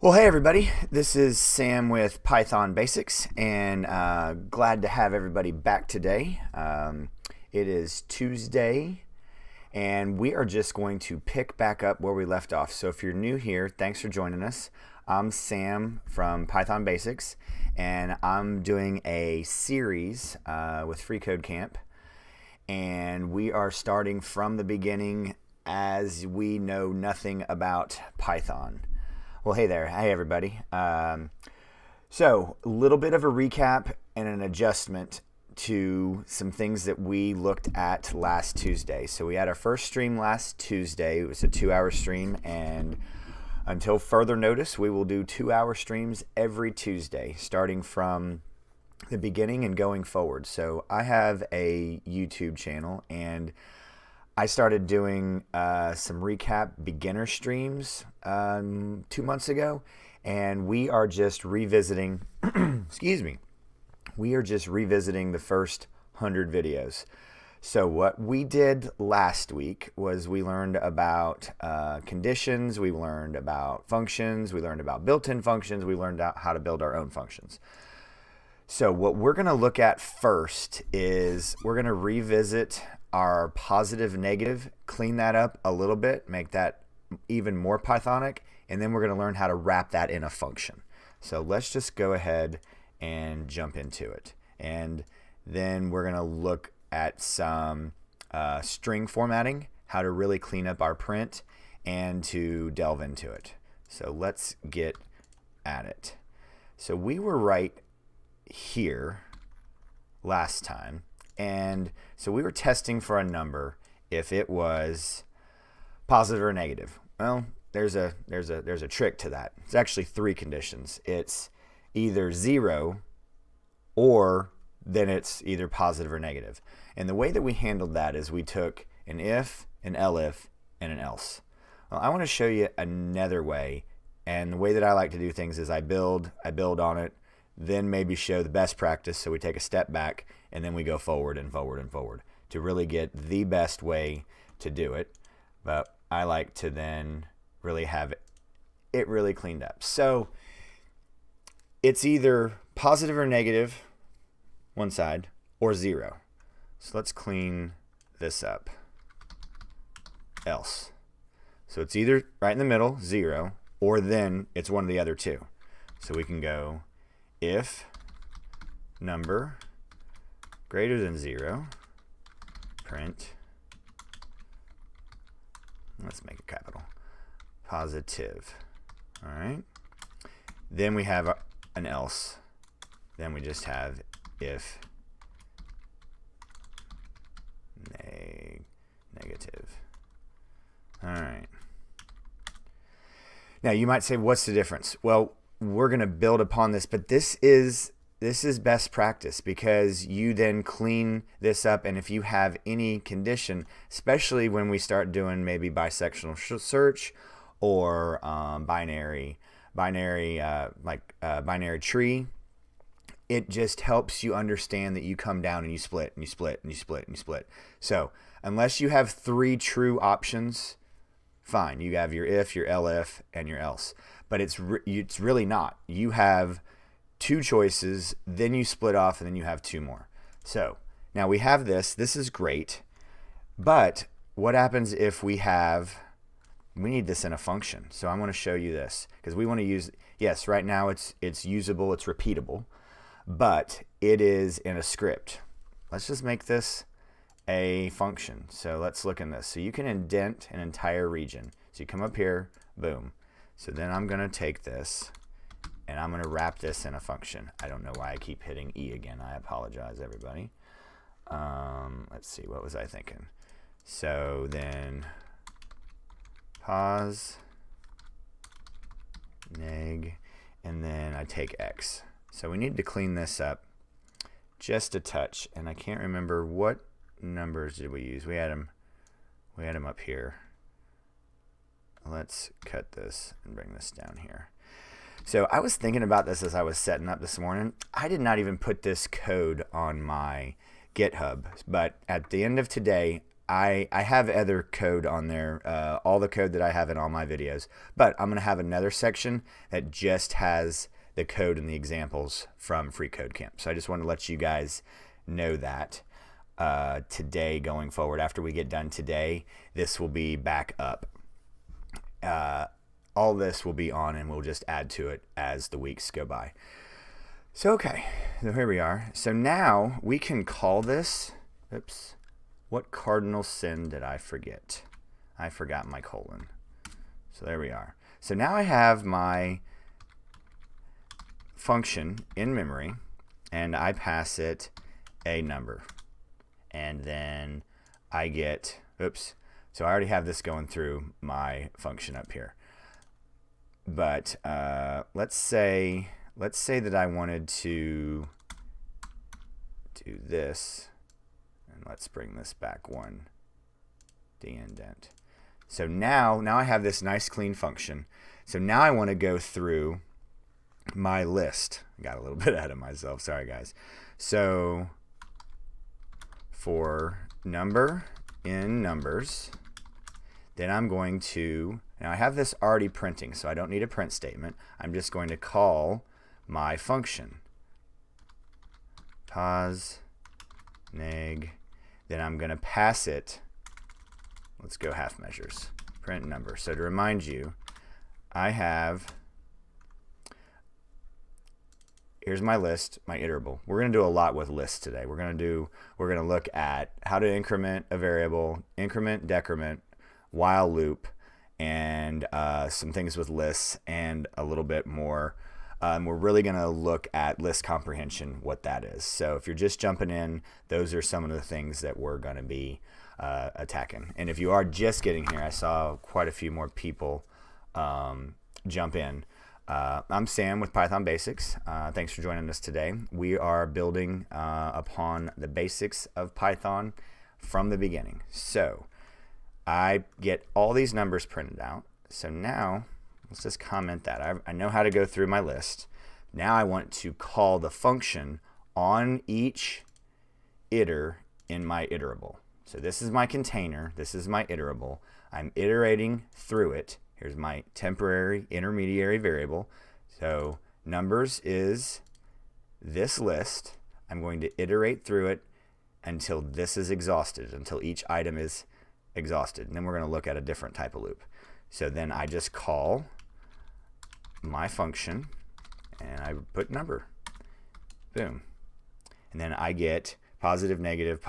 Well, hey everybody, this is Sam with Python Basics, and glad to have everybody back today. It is Tuesday, and we are just going to pick back up where we left off. So if you're new here, thanks for joining us. I'm Sam from Python Basics, and I'm doing a series with FreeCodeCamp, and we are starting from the beginning as we know nothing about Python. Well, hey there. Hey, everybody. So a little bit of a recap and an adjustment to some things that we looked at last Tuesday. So we had our first stream last Tuesday. It was a 2-hour stream, and until further notice, we will do 2-hour streams every Tuesday, starting from the beginning and going forward. So I have a YouTube channel, and I started doing some recap beginner streams 2 months ago, and we are just revisiting, excuse me, we are just revisiting the first 100 videos. So what we did last week was we learned about conditions, we learned about functions, we learned about built-in functions, we learned out how to build our own functions. So what we're going to look at first is we're going to revisit our positive negative, clean that up a little bit, make that even more Pythonic, and then we're going to learn how to wrap that in a function. So let's just go ahead and jump into it. And then we're going to look at some string formatting, how to really clean up our print, and to delve into it. So let's get at it. So we were right here last time, and so we were testing for a number if it was positive or negative. Well, there's a trick to that. It's actually 3 conditions. It's either 0, or then it's either positive or negative. And the way that we handled that is we took an if, an elif, and an else. Well, I want to show you another way, and the way that I like to do things is I build on it, then maybe show the best practice, so we take a step back and then we go forward and forward and forward to really get the best way to do it. But I like to then really have it really cleaned up. So it's either positive or negative, one side, or 0. So let's clean this up. Else. So it's either right in the middle, 0, or then it's one of the other two. So we can go if number greater than 0, print, let's make it capital, positive. All right. Then we have an else. Then we just have if negative. All right. Now you might say, what's the difference? Well, we're going to build upon this, but this is best practice, because you then clean this up, and if you have any condition, especially when we start doing maybe bisectional search or binary tree, it just helps you understand that you come down and you split and you split and you split and you split. So unless you have 3 true options, fine, you have your if, your elif, and your else. But it's really not. You have 2 choices, then you split off, and then you have 2 more. So now we have this. This is great. But what happens if we need this in a function? So I'm going to show you this, because we want to use, yes, right now it's usable, it's repeatable, but it is in a script. Let's just make this a function. So let's look in this. So you can indent an entire region. So you come up here, boom. So then I'm going to take this and I'm going to wrap this in a function. I don't know why I keep hitting E again. I apologize, everybody. Let's see, what was I thinking? So then pos, neg, and then I take X. So we need to clean this up just a touch, and I can't remember what numbers did we use. We had them up here. Let's cut this and bring this down here. So I was thinking about this as I was setting up this morning. I did not even put this code on my GitHub, but at the end of today, I have other code on there, all the code that I have in all my videos, but I'm going to have another section that just has the code and the examples from freeCodeCamp. So I just want to let you guys know that today going forward, after we get done today, this will be back up. All this will be on, and we'll just add to it as the weeks go by. So okay, so here we are. So now we can call this, oops, what cardinal sin did I forget? I forgot my colon. So there we are. So now I have my function in memory, and I pass it a number. And then I get, oops, so I already have this going through my function up here. But let's say that I wanted to do this, and let's bring this back one, de-indent. So now I have this nice clean function. So now I want to go through my list. I got a little bit ahead of myself, sorry guys. So for number in numbers, then I'm going to, now I have this already printing, so I don't need a print statement. I'm just going to call my function, pos neg, then I'm going to pass it, let's go half measures, print number. So to remind you, I have, here's my list, my iterable. We're going to do a lot with lists today. We're going to look at how to increment a variable, increment, decrement, while loop, and some things with lists, and a little bit more. We're really going to look at list comprehension, what that is. So if you're just jumping in, those are some of the things that we're going to be attacking. And if you are just getting here, I saw quite a few more people jump in. I'm Sam with Python Basics. Thanks for joining us today. We are building upon the basics of Python from the beginning. So I get all these numbers printed out. So now let's just comment that. I know how to go through my list. Now I want to call the function on each iter in my iterable. So this is my container. This is my iterable. I'm iterating through it. Here's my temporary intermediary variable. So numbers is this list. I'm going to iterate through it until this is exhausted, until each item is exhausted. And then we're going to look at a different type of loop. So then I just call my function and I put number. Boom. And then I get positive, negative,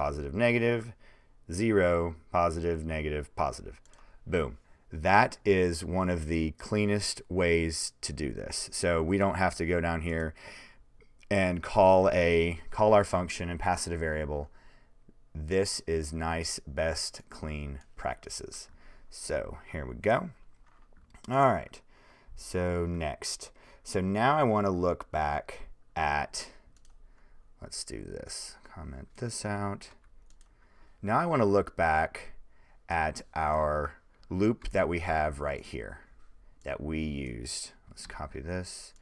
0, positive, negative, positive. Boom. That is one of the cleanest ways to do this. So we don't have to go down here and call our function and pass it a variable. This is nice, best, clean practices. So here we go. All right. So next. So now I want to look back at, let's do this. Comment this out. Now I want to look back at our loop that we have right here that we used. Let's copy this,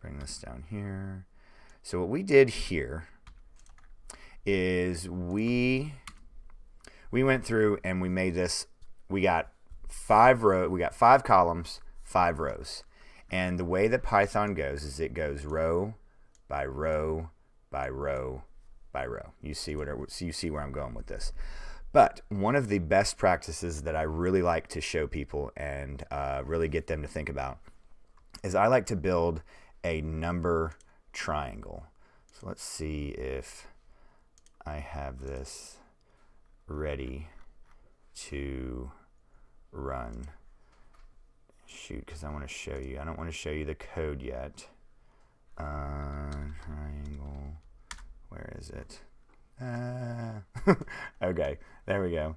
bring this down here. So what we did here is we went through and we made this, we got 5 columns, 5 rows. And the way that Python goes is it goes row by row by row by row. You see where I'm going with this. But one of the best practices that I really like to show people and really get them to think about is I like to build a number triangle. So let's see if I have this ready to run. Shoot, because I want to show you. I don't want to show you the code yet. Triangle. Where is it? Okay, there we go.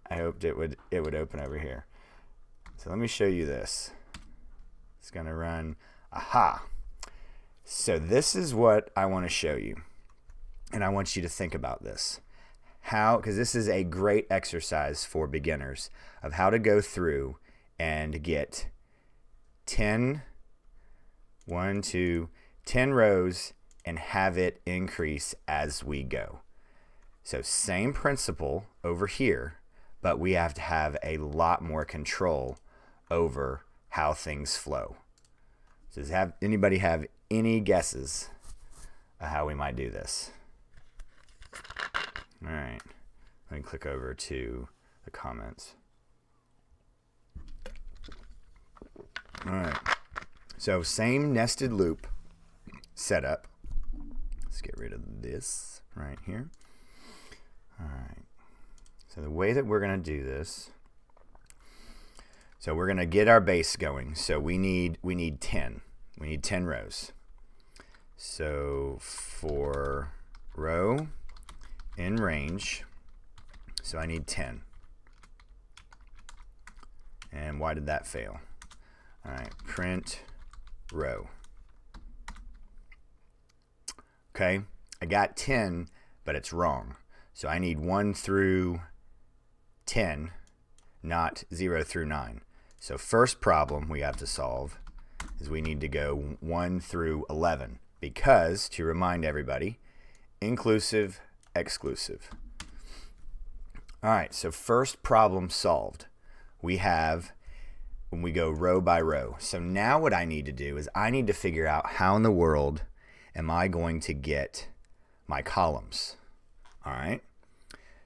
I hoped it would open over here. So let me show you this. It's going to run. Aha! So this is what I want to show you. And I want you to think about this. Because this is a great exercise for beginners of how to go through and get 10 rows and have it increase as we go. So same principle over here, but we have to have a lot more control over how things flow. So does anybody have any guesses of how we might do this? All right, let me click over to the comments. All right, so same nested loop setup. Let's get rid of this right here. All right, so the way that we're going to do this, so we're going to get our base going. So we need 10. We need 10 rows. So for row in range, so I need 10. And why did that fail? All right, print row. Okay, I got 10, but it's wrong. So I need 1 through 10, not 0 through 9. So first problem we have to solve is we need to go 1 through 11, because, to remind everybody, inclusive, exclusive. All right, so first problem solved. We have, when we go row by row. So now what I need to do is I need to figure out how in the world am I going to get my columns. All right,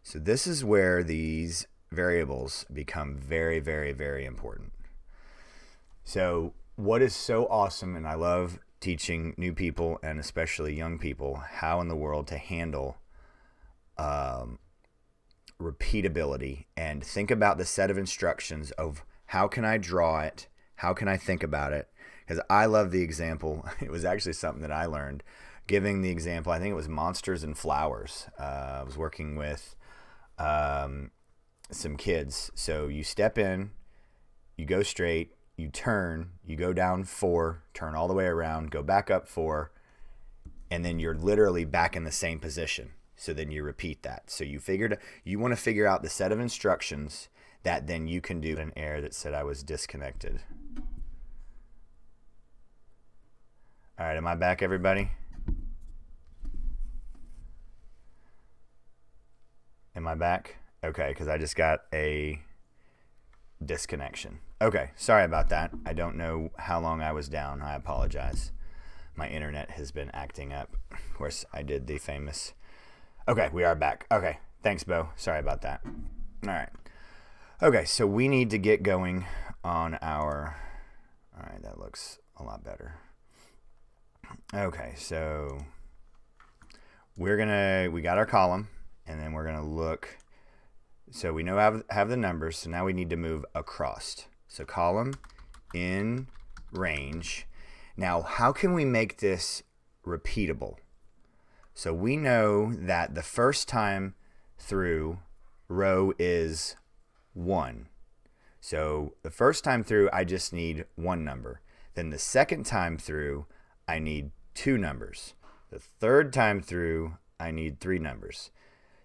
so this is where these variables become very, very, very important. So what is so awesome, and I love teaching new people and especially young people how in the world to handle repeatability, and think about the set of instructions of how can I draw it, how can I think about it, because I love the example. It was actually something that I learned giving the example. I think it was monsters and flowers. I was working with some kids. So you step in, you go straight, you turn, you go down 4, turn all the way around, go back up 4, and then you're literally back in the same position. So then you repeat that. So you want to figure out the set of instructions that then you can do. An error that said I was disconnected. All right, am I back, everybody? Am I back? Okay, because I just got a disconnection. Okay, sorry about that. I don't know how long I was down. I apologize. My internet has been acting up. Of course, I did the famous... Okay, we are back. Okay, thanks, Bo. Sorry about that. All right. Okay, so we need to get going on our... All right, that looks a lot better. Okay, so we got our column, and then we're gonna look. So we know have the numbers, so now we need to move across. So column in range. Now, how can we make this repeatable? So we know that the first time through row is 1. So the first time through, I just need 1 number. Then the second time through, I need 2 numbers. The third time through, I need 3 numbers.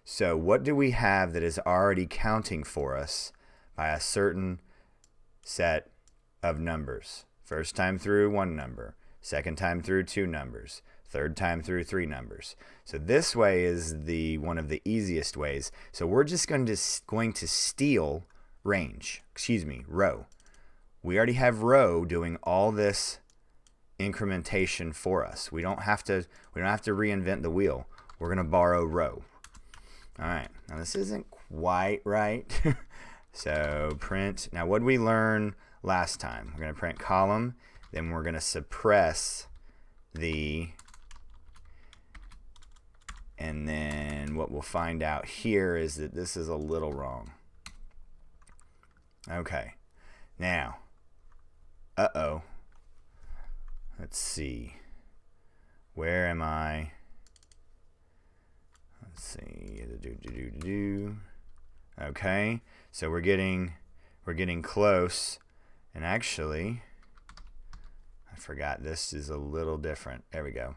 So what do we have that is already counting for us by a certain set of numbers? First time through, 1 number. Second time through, 2 numbers. Third time through, 3 numbers. So this way is one of the easiest ways. So we're just going to steal row. We already have row doing all this incrementation for us. We don't have to reinvent the wheel. We're going to borrow row. All right. Now this isn't quite right. So print. Now what did we learn last time? We're going to print column. Then we're going to suppress the... And then what we'll find out here is that this is a little wrong. Okay. Now, let's see. Where am I? Let's see. Okay. So we're getting close. And actually, I forgot this is a little different. There we go.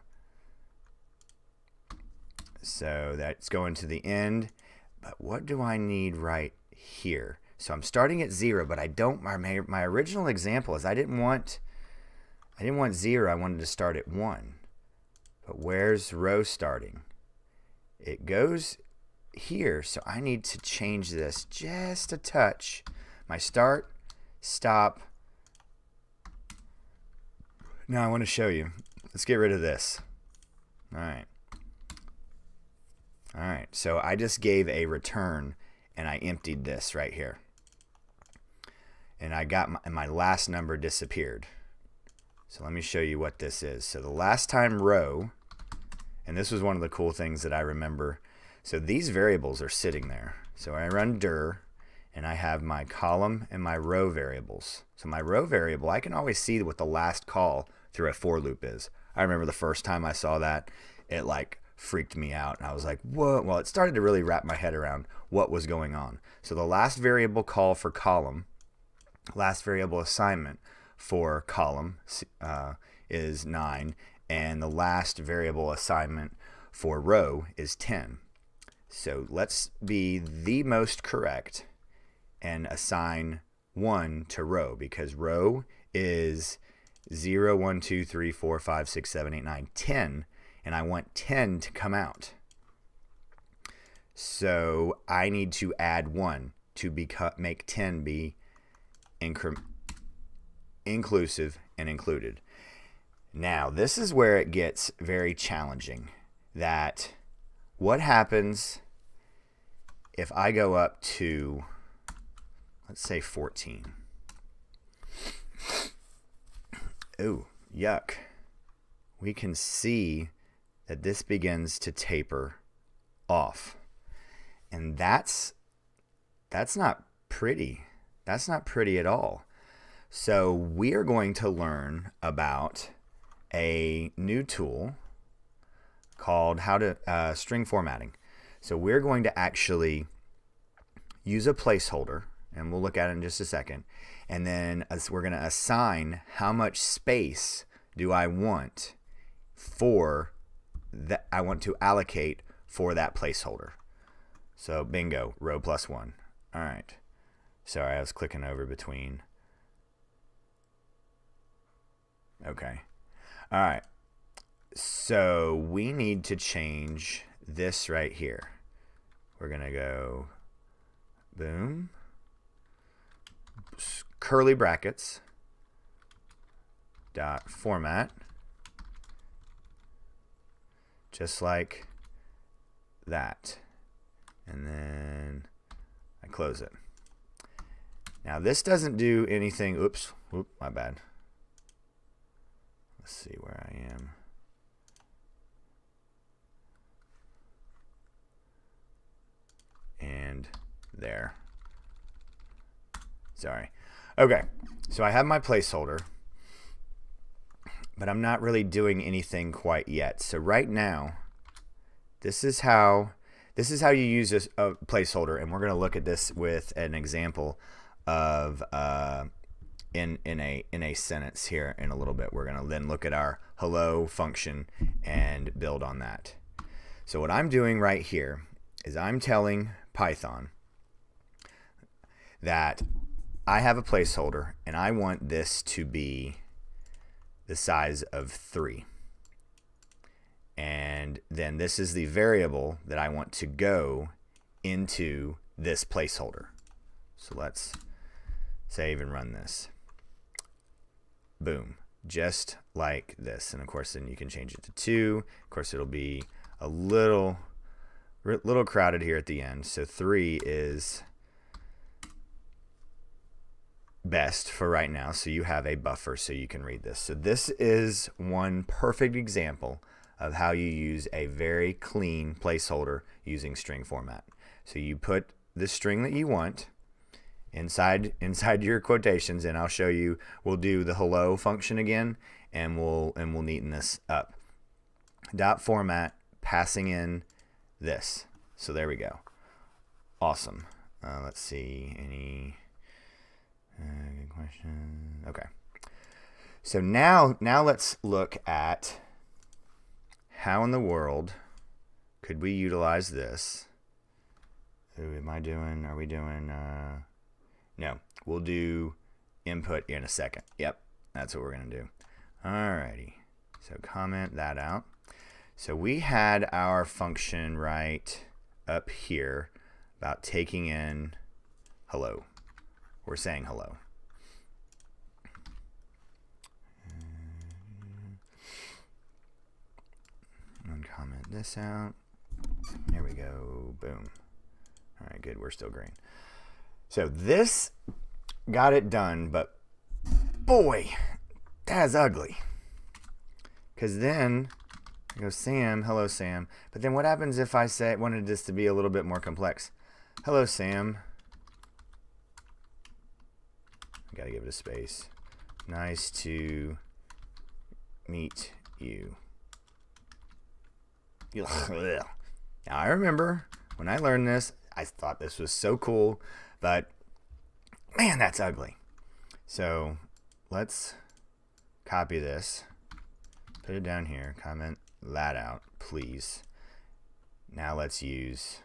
So that's going to the end. But what do I need right here? So I'm starting at 0, but I don't. My original example is I didn't want 0. I wanted to start at 1. But where's row starting? It goes here, so I need to change this just a touch. My start, stop. Now I want to show you. Let's get rid of this. All right, so I just gave a return and I emptied this right here. And I got my last number disappeared. So let me show you what this is. So the last time row, and this was one of the cool things that I remember. So these variables are sitting there. So I run dir, and I have my column and my row variables. So my row variable, I can always see what the last call through a for loop is. I remember the first time I saw that, it like freaked me out. And I was like, whoa. Well, it started to really wrap my head around what was going on. So the last variable call for column, last variable assignment for column is 9, and the last variable assignment for row is 10. So let's be the most correct and assign 1 to row, because row is 0, 1, 2, 3, 4, 5, 6, 7, 8, 9, 10, and I want 10 to come out. So I need to add 1 to make 10 be inclusive and included. Now, this is where it gets very challenging. That what happens if I go up to, let's say 14? Ooh, yuck. We can see that this begins to taper off. And that's not pretty. That's not pretty at all. So we are going to learn about a new tool called string formatting. So we're going to actually use a placeholder, and we'll look at it in just a second. And then we're going to assign how much space do I want for that I want to allocate for that placeholder. So bingo, row plus 1. All right. Sorry, I was clicking over between. Okay. All right. So we need to change this right here. We're going to go boom, curly brackets, dot format, just like that. And then I close it. Now this doesn't do anything. Oops, my bad. Let's see where I am. And there. Sorry. Okay, so I have my placeholder, but I'm not really doing anything quite yet. So right now, this is how you use a placeholder, and we're going to look at this with an example of in a sentence here in a little bit. We're going to then look at our hello function and build on that. So what I'm doing right here is I'm telling Python that I have a placeholder and I want this to be the size of 3. And then this is the variable that I want to go into this placeholder. So let's save and run this. Boom. Just like this. And of course then you can change it to 2. Of course it'll be a little crowded here at the end. So 3 is best for right now. So you have a buffer so you can read this. So this is one perfect example of how you use a very clean placeholder using string format. So you put the string that you want inside your quotations, and I'll show you. We'll do the hello function again, and we'll neaten this up. Dot format, passing in this. So there we go. Awesome. Let's see. Any good question? Okay. So now let's look at how in the world could we utilize this. Are we doing no, we'll do input in a second. Yep, that's what we're going to do. Alrighty, so comment that out. So we had our function right up here about taking in hello. We're saying hello. Uncomment this out. There we go. Boom. All right, good. We're still green. So this got it done, but boy, that's ugly. Because then I go, Sam, hello, Sam. But then what happens if I wanted this to be a little bit more complex? Hello, Sam. I gotta give it a space. Nice to meet you. Now, I remember when I learned this, I thought this was so cool, but man, that's ugly. So let's copy this, put it down here, comment that out, please. Now let's use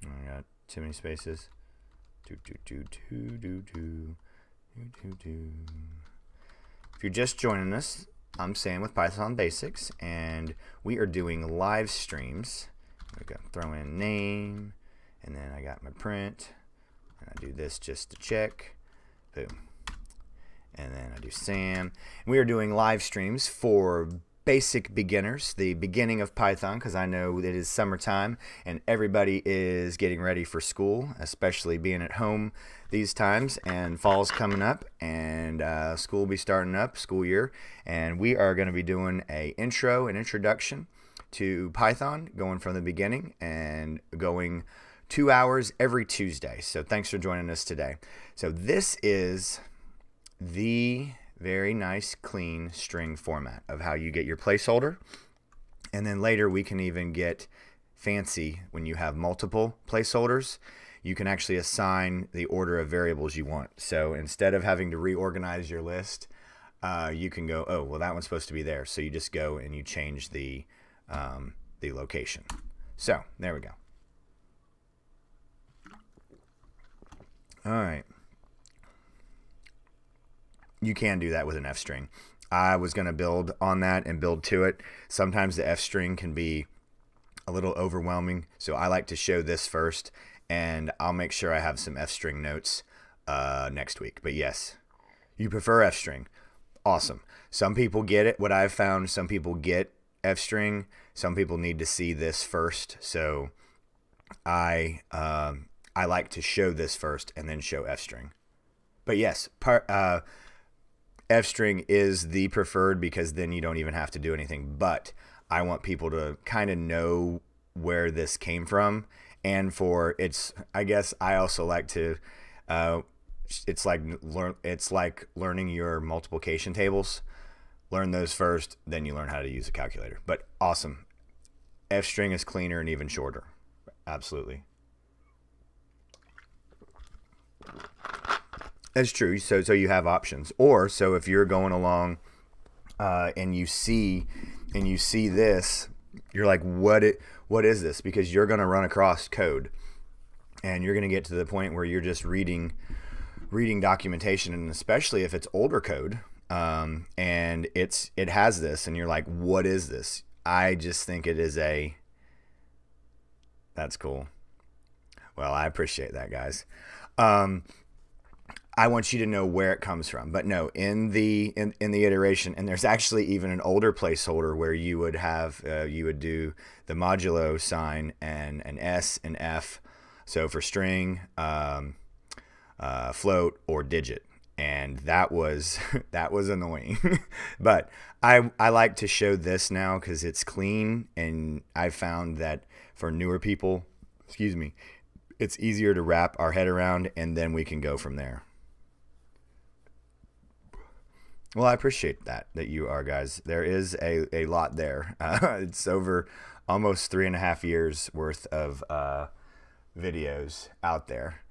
I got too many spaces. If you're just joining us, I'm Sam with Python Basics, and we are doing live streams. We got throw in name, and then I got my print, and I do this just to check. Boom. And then I do Sam. We are doing live streams for basic beginners, the beginning of Python, because I know it is summertime and everybody is getting ready for school, especially being at home these times, and fall's coming up, and school will be starting up, school year, and we are going to be doing an introduction to Python, going from the beginning and going 2 hours every Tuesday. So thanks for joining us today. So this is the very nice, clean string format of how you get your placeholder. And then later we can even get fancy when you have multiple placeholders. You can actually assign the order of variables you want. So instead of having to reorganize your list, you can go, oh, well, that one's supposed to be there. So you just go and you change the location. So there we go. All right. You can do that with an F string. I was going to build on that and build to it. Sometimes the F string can be a little overwhelming, so I like to show this first, and I'll make sure I have some F string notes next week. But yes, you prefer F string. Awesome. Some people get it. What I've found, some people get F string. Some people need to see this first. So I like to show this first and then show F string. But yes, F string is the preferred because then you don't even have to do anything. But I want people to kind of know where this came from, and I guess I also like to. It's like learning your multiplication tables. Learn those first, then you learn how to use a calculator. But awesome, F string is cleaner and even shorter. Absolutely. That's true. So you have options. Or so if you're going along and you see this, you're like, what is this? Because you're going to run across code, and you're going to get to the point where you're just reading documentation, and especially if it's older code, and it has this, and you're like, what is this? I just think it is that's cool. Well, I appreciate that, guys. I want you to know where it comes from. But no, in the iteration, and there's actually even an older placeholder where you would have you would do the modulo sign and an S and F. So for string, float, or digit, and that was annoying. But I like to show this now because it's clean, and I found that for newer people, it's easier to wrap our head around, and then we can go from there. Well, I appreciate that you are, guys. There is a lot there. It's over almost 3.5 years worth of videos out there,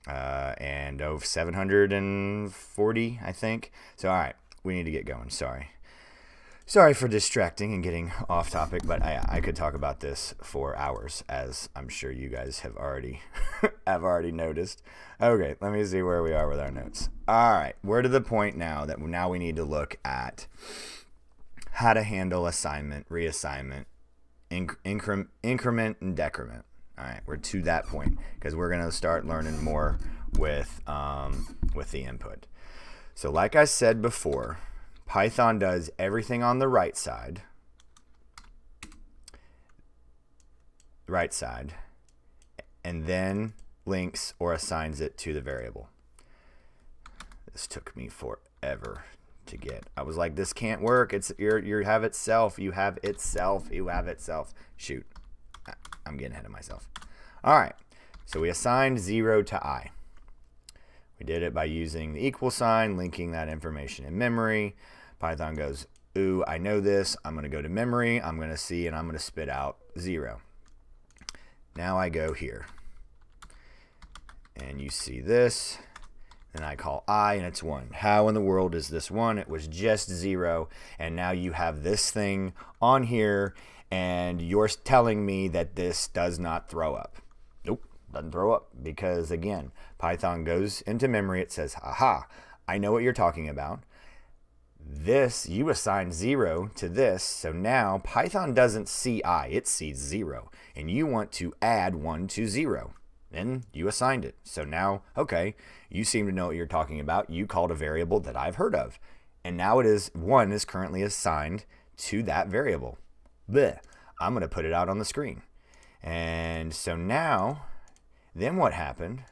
and over 740, I think. So, all right, we need to get going. Sorry. Sorry for distracting and getting off topic, but I could talk about this for hours, as I'm sure you guys have already noticed. Okay, let me see where we are with our notes. All right, we're to the point now that we need to look at how to handle assignment, reassignment, increment, and decrement. All right, we're to that point because we're going to start learning more with the input. So like I said before, Python does everything on the right side, and then links or assigns it to the variable. This took me forever to get. I was like, this can't work. It's you have itself. Shoot, I'm getting ahead of myself. All right, so we assigned 0 to I. We did it by using the equal sign, linking that information in memory. Python goes, ooh, I know this. I'm going to go to memory. I'm going to see, and I'm going to spit out 0. Now I go here, and you see this. Then I call I, and it's 1. How in the world is this 1? It was just 0, and now you have this thing on here, and you're telling me that this does not throw up. Nope, doesn't throw up, because again, Python goes into memory. It says, aha, I know what you're talking about. This, you assigned 0 to this, so now Python doesn't see I, it sees 0, and you want to add 1 to 0. Then you assigned it. So now, okay, you seem to know what you're talking about. You called a variable that I've heard of, and now 1 is currently assigned to that variable. Bleh. I'm going to put it out on the screen. And so now, then what happened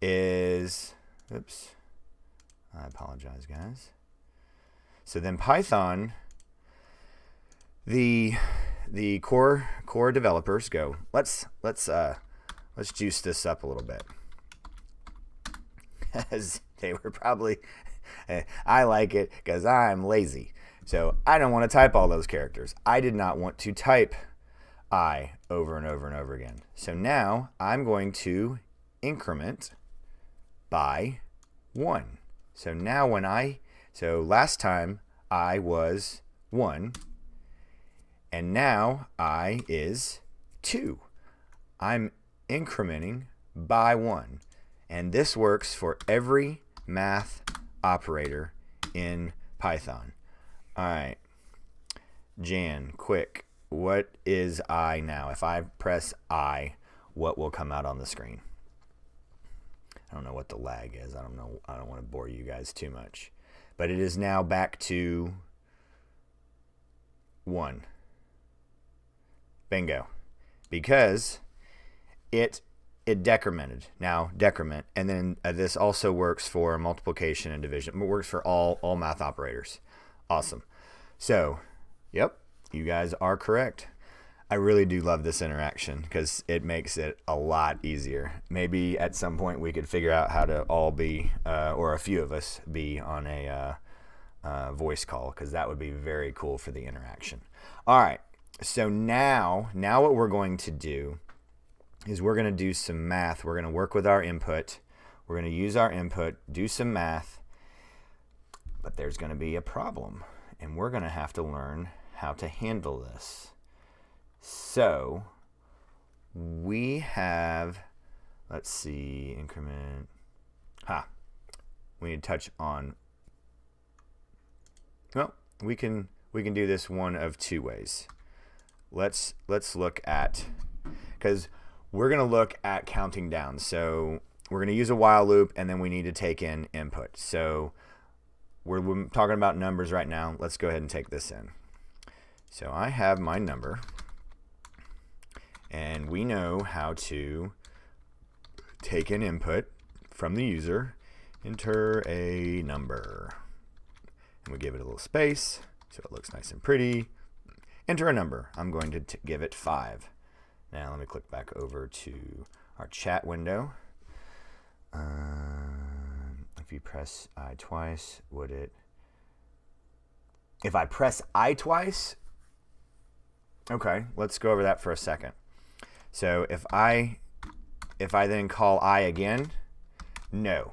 is, oops, I apologize, guys. So then Python, the core developers go, let's juice this up a little bit. As they were probably, I like it because I'm lazy. So I don't want to type all those characters. I did not want to type I over and over and over again. So now I'm going to increment by 1. So now so last time I was 1, and now I is 2. I'm incrementing by 1. And this works for every math operator in Python. All right, Jan, quick, what is I now? If I press I, what will come out on the screen? I don't know what the lag is. I don't know. I don't want to bore you guys too much. But it is now back to 1. Bingo. Because it decremented. Now decrement. And then this also works for multiplication and division. It works for all math operators. Awesome. So, yep, you guys are correct. I really do love this interaction because it makes it a lot easier. Maybe at some point we could figure out how to all be, or a few of us, be on a voice call, because that would be very cool for the interaction. All right, so now what we're going to do is we're going to do some math. We're going to work with our input. We're going to use our input, do some math, but there's going to be a problem, and we're going to have to learn how to handle this. So we have, let's see, increment. We need to touch on. Well, we can do this one of two ways. Let's look at, because we're going to look at counting down. So we're going to use a while loop, and then we need to take in input. So we're talking about numbers right now. Let's go ahead and take this in. So I have my number, and we know how to take in input from the user, enter a number, and we give it a little space so it looks nice and pretty. Enter a number. I'm going to give it 5. Now let me click back over to our chat window. If you press I twice, would it? If I press I twice, okay, let's go over that for a second. So if I then call I again, no.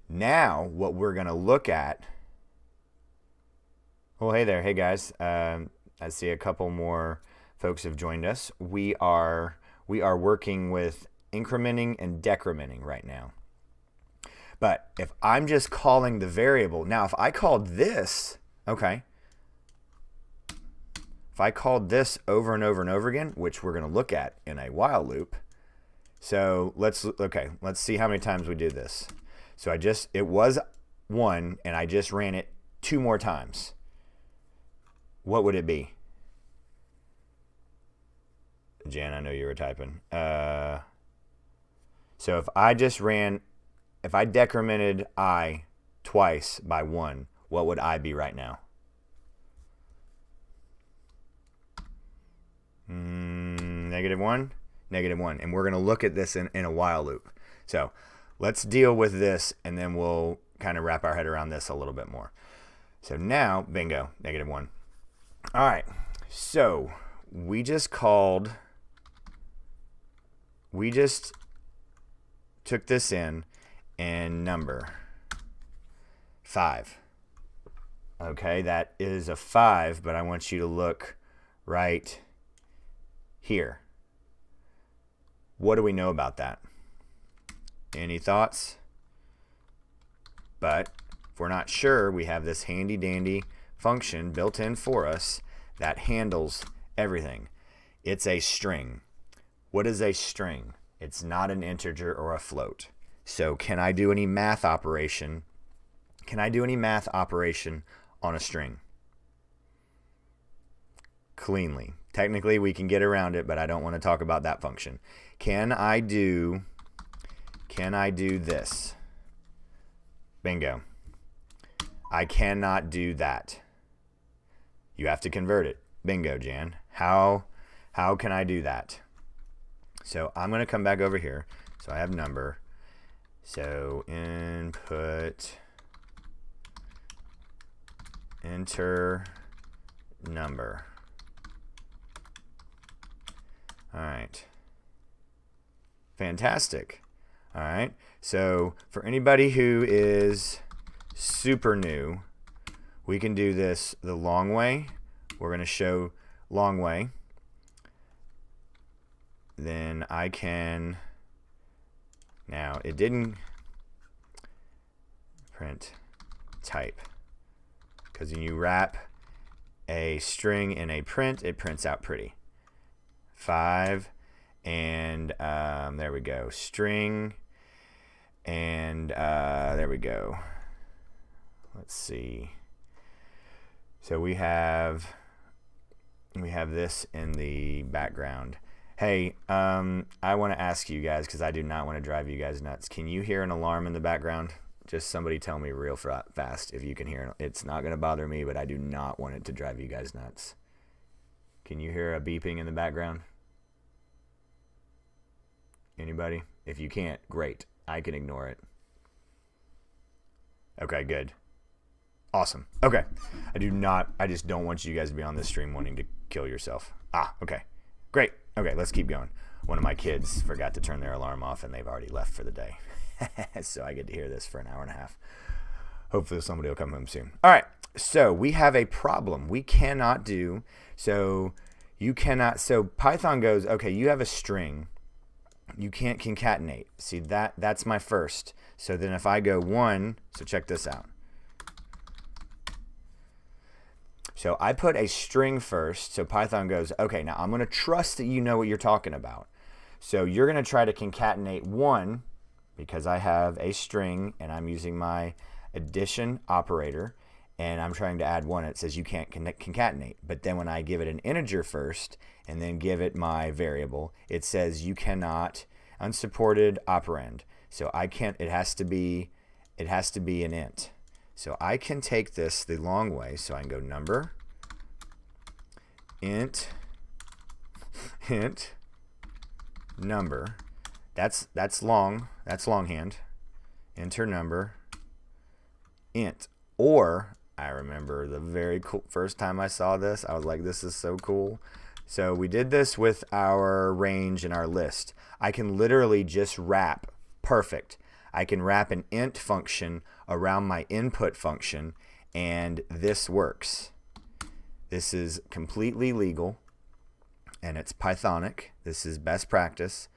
Now what we're going to look at, Well, hey there. Hey, guys. I see a couple more folks have joined us. We are working with incrementing and decrementing right now. But if I'm just calling the variable, now if I called this, okay, if I called this over and over and over again, which we're going to look at in a while loop. So let's see how many times we do this. So it was 1 and I just ran it 2 more times. What would it be? Jan, I know you were typing. So if I decremented I twice by 1, what would I be right now? -1, -1. And we're going to look at this in a while loop. So let's deal with this, and then we'll kind of wrap our head around this a little bit more. So now, bingo, -1. All right, so we just took this in and number 5. Okay, that is a 5, but I want you to look right here. What do we know about that? Any thoughts? But if we're not sure, we have this handy dandy function built in for us that handles everything. It's a string. What is a string? It's not an integer or a float. So can I do any math operation? Can I do any math operation on a string? Cleanly. Technically, we can get around it, but I don't want to talk about that function. Can I do this? Bingo. I cannot do that. You have to convert it. Bingo, Jan. How can I do that? So I'm going to come back over here. So I have number. So input, enter number. All right. Fantastic. All right. So for anybody who is super new, we can do this the long way. We're going to show long way. Then I can, now it didn't print type, because when you wrap a string in a print, it prints out pretty. 5 and there we go, string, and there we go. Let's see. So we have this in the background. Hey, I want to ask you guys, because I do not want to drive you guys nuts. Can you hear an alarm in the background? Just somebody tell me real fast if you can hear it. It's not going to bother me, but I do not want it to drive you guys nuts. Can you hear a beeping in the background? Anybody? If you can't, great. I can ignore it. Okay, good. Awesome. Okay. I just don't want you guys to be on this stream wanting to kill yourself. Okay. Great. Okay, let's keep going. One of my kids forgot to turn their alarm off, and they've already left for the day. So I get to hear this for an hour and a half. Hopefully somebody will come home soon. All right, so we have a problem. We cannot do, so Python goes, okay, you have a string. You can't concatenate. See, that's my first. So then if I go 1, so check this out. So I put a string first, so Python goes, okay, now I'm going to trust that you know what you're talking about. So you're going to try to concatenate 1, because I have a string and I'm using my addition operator, and I'm trying to add 1. It says you can't concatenate. But then when I give it an integer first and then give it my variable, it says you cannot, unsupported operand. So I can't, it has to be an int. So I can take this the long way. So I can go number, int number. That's longhand. Enter number, int. Or I remember the very cool first time I saw this, I was like, this is so cool. So we did this with our range and our list. I can literally just wrap, perfect. I can wrap an int function around my input function, and this works. This is completely legal, and it's Pythonic. This is best practice.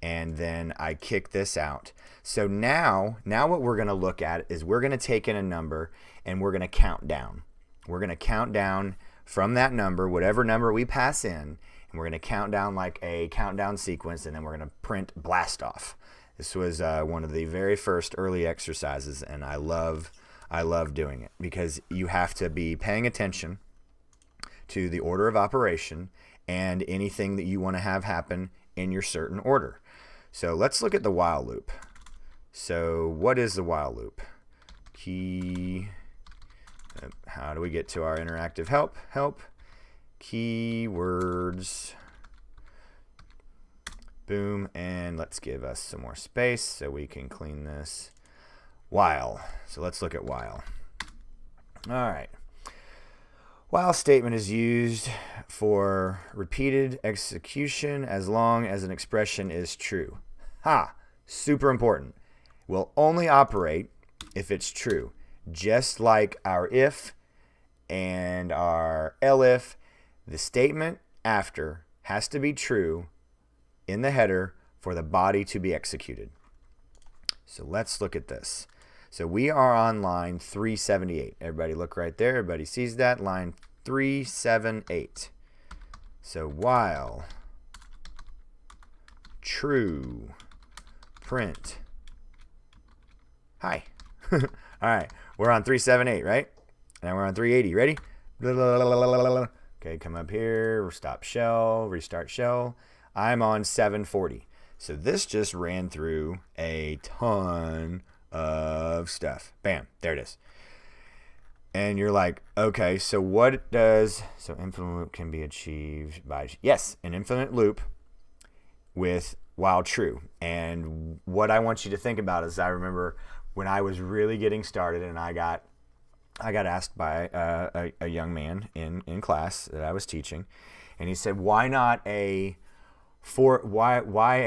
And then I kick this out. So now what we're going to look at is we're going to take in a number and we're going to count down. We're going to count down from that number, whatever number we pass in, and we're going to count down like a countdown sequence, and then we're going to print blast off. This was one of the very first early exercises, and I love doing it because you have to be paying attention to the order of operation and anything that you want to have happen in your certain order. So let's look at the while loop. So what is the while loop? How do we get to our interactive help? Keywords. Boom, and let's give us some more space so we can clean this. While. So let's look at while. All right. While statement is used for repeated execution as long as an expression is true. Super important. Will only operate if it's true. Just like our if and our elif, the statement after has to be true in the header for the body to be executed. So let's look at this. So we are on line 378. Everybody look right there. Everybody sees that. Line 378. So while true, print. Hi. All right. We're on 378, right? Now we're on 380. Ready? Okay, come up here. Stop shell. Restart shell. I'm on 740. So this just ran through a ton of stuff. Bam, there it is. And you're like, okay, so infinite loop can be achieved by, yes, an infinite loop with while true. And what I want you to think about is I remember when I was really getting started and I got asked by a young man in class that I was teaching, and he said, why a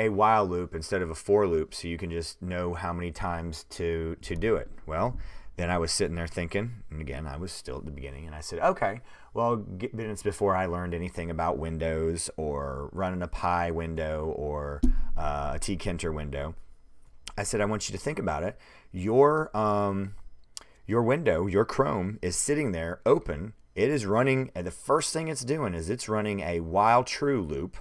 while loop instead of a for loop so you can just know how many times to do it? Well, then I was sitting there thinking, and again, I was still at the beginning, and I said, okay, well, it's before I learned anything about Windows or running a Pi window or a tkinter window. I said, I want you to think about it. Your window, your Chrome, is sitting there open. It is running, and the first thing it's doing is it's running a while true loop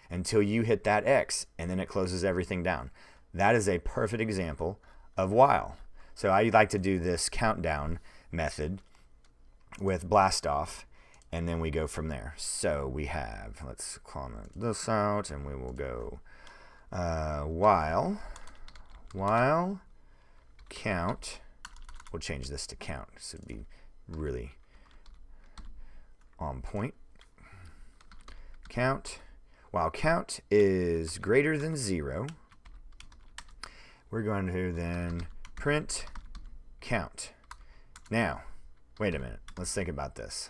until you hit that X, and then it closes everything down. That is a perfect example of while. So I like to do this countdown method with blast off, and then we go from there. So we have, let's comment this out, and we will go while count. We'll change this to count, so it'd be really on point. Count. While count is greater than 0, we're going to then print count. Now, wait a minute. Let's think about this.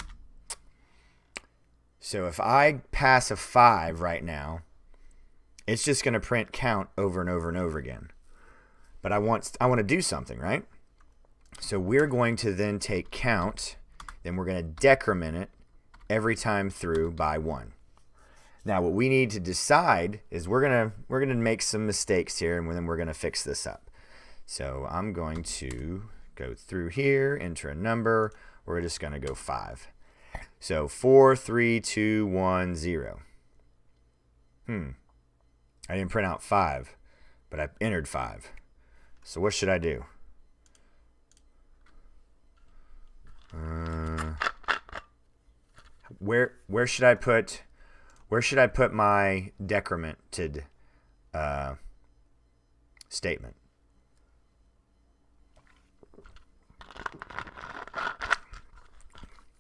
So if I pass a 5 right now, it's just going to print count over and over and over again. But I want to do something, right? So we're going to then take count, then we're going to decrement it every time through by 1. Now what we need to decide is we're gonna make some mistakes here, and then we're gonna fix this up. So I'm going to go through here, enter a number. We're just gonna go 5. So 4, 3, 2, 1, 0. I didn't print out 5, but I entered 5. So what should I do? Where should I put my decremented statement?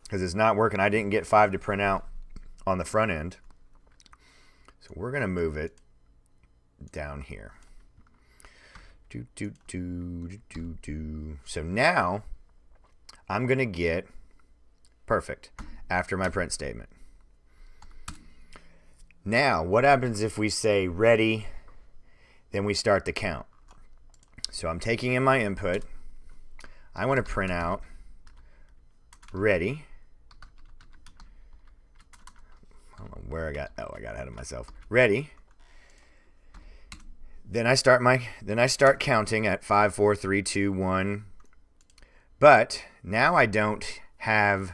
Because it's not working. I didn't get 5 to print out on the front end. So we're going to move it down here. So now I'm going to get perfect after my print statement. Now, what happens if we say ready, then we start the count? So I'm taking in my input. I want to print out ready. where I got ahead of myself. Ready. Then I start counting at 5, 4, 3, 2, 1. But now I don't have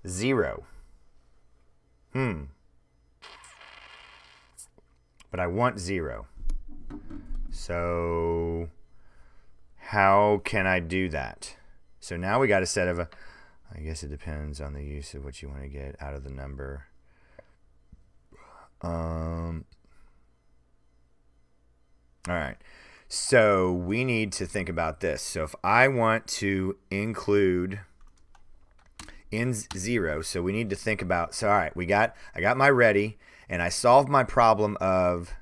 0. But I want 0. So how can I do that? So now we got a set of I guess it depends on the use of what you want to get out of the number. All right. So we need to think about this. So if I want to include in 0, so we need to think about, so all right, I got my ready, and I solved my problem of,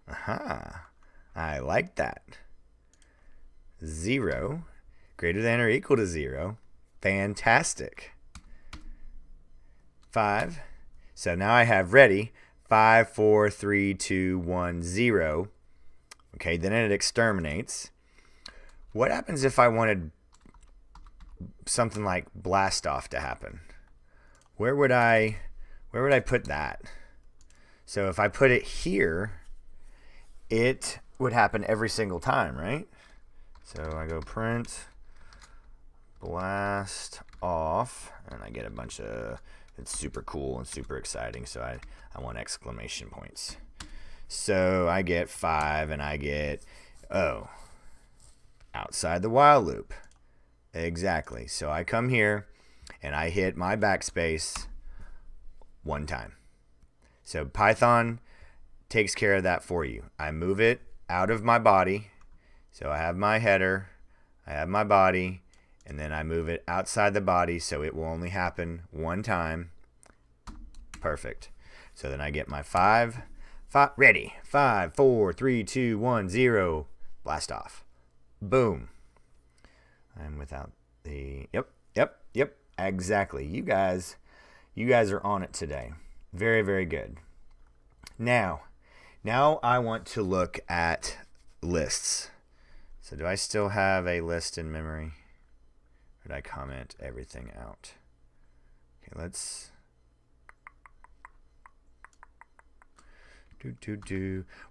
I like that. 0 greater than or equal to 0. Fantastic. 5. So now I have ready 5, 4, 3, 2, 1, 0. Okay, then it exterminates. What happens if I wanted something like blast off to happen? Where would I put that? So if I put it here, it would happen every single time, right? So I go print blast off, and I get a bunch of, it's super cool and super exciting, so I want exclamation points. So I get 5, and I get, outside the while loop. Exactly. So I come here, and I hit my backspace 1 time. So Python takes care of that for you. I move it out of my body. So I have my header, I have my body, and then I move it outside the body, so it will only happen 1 time. Perfect. So then I get my 5, ready. 5, 4, 3, 2, 1, 0. Blast off. Boom. I'm without the, yep. Exactly. You guys are on it today. Very, very good. Now I want to look at lists. So do I still have a list in memory? Or did I comment everything out? Okay, let's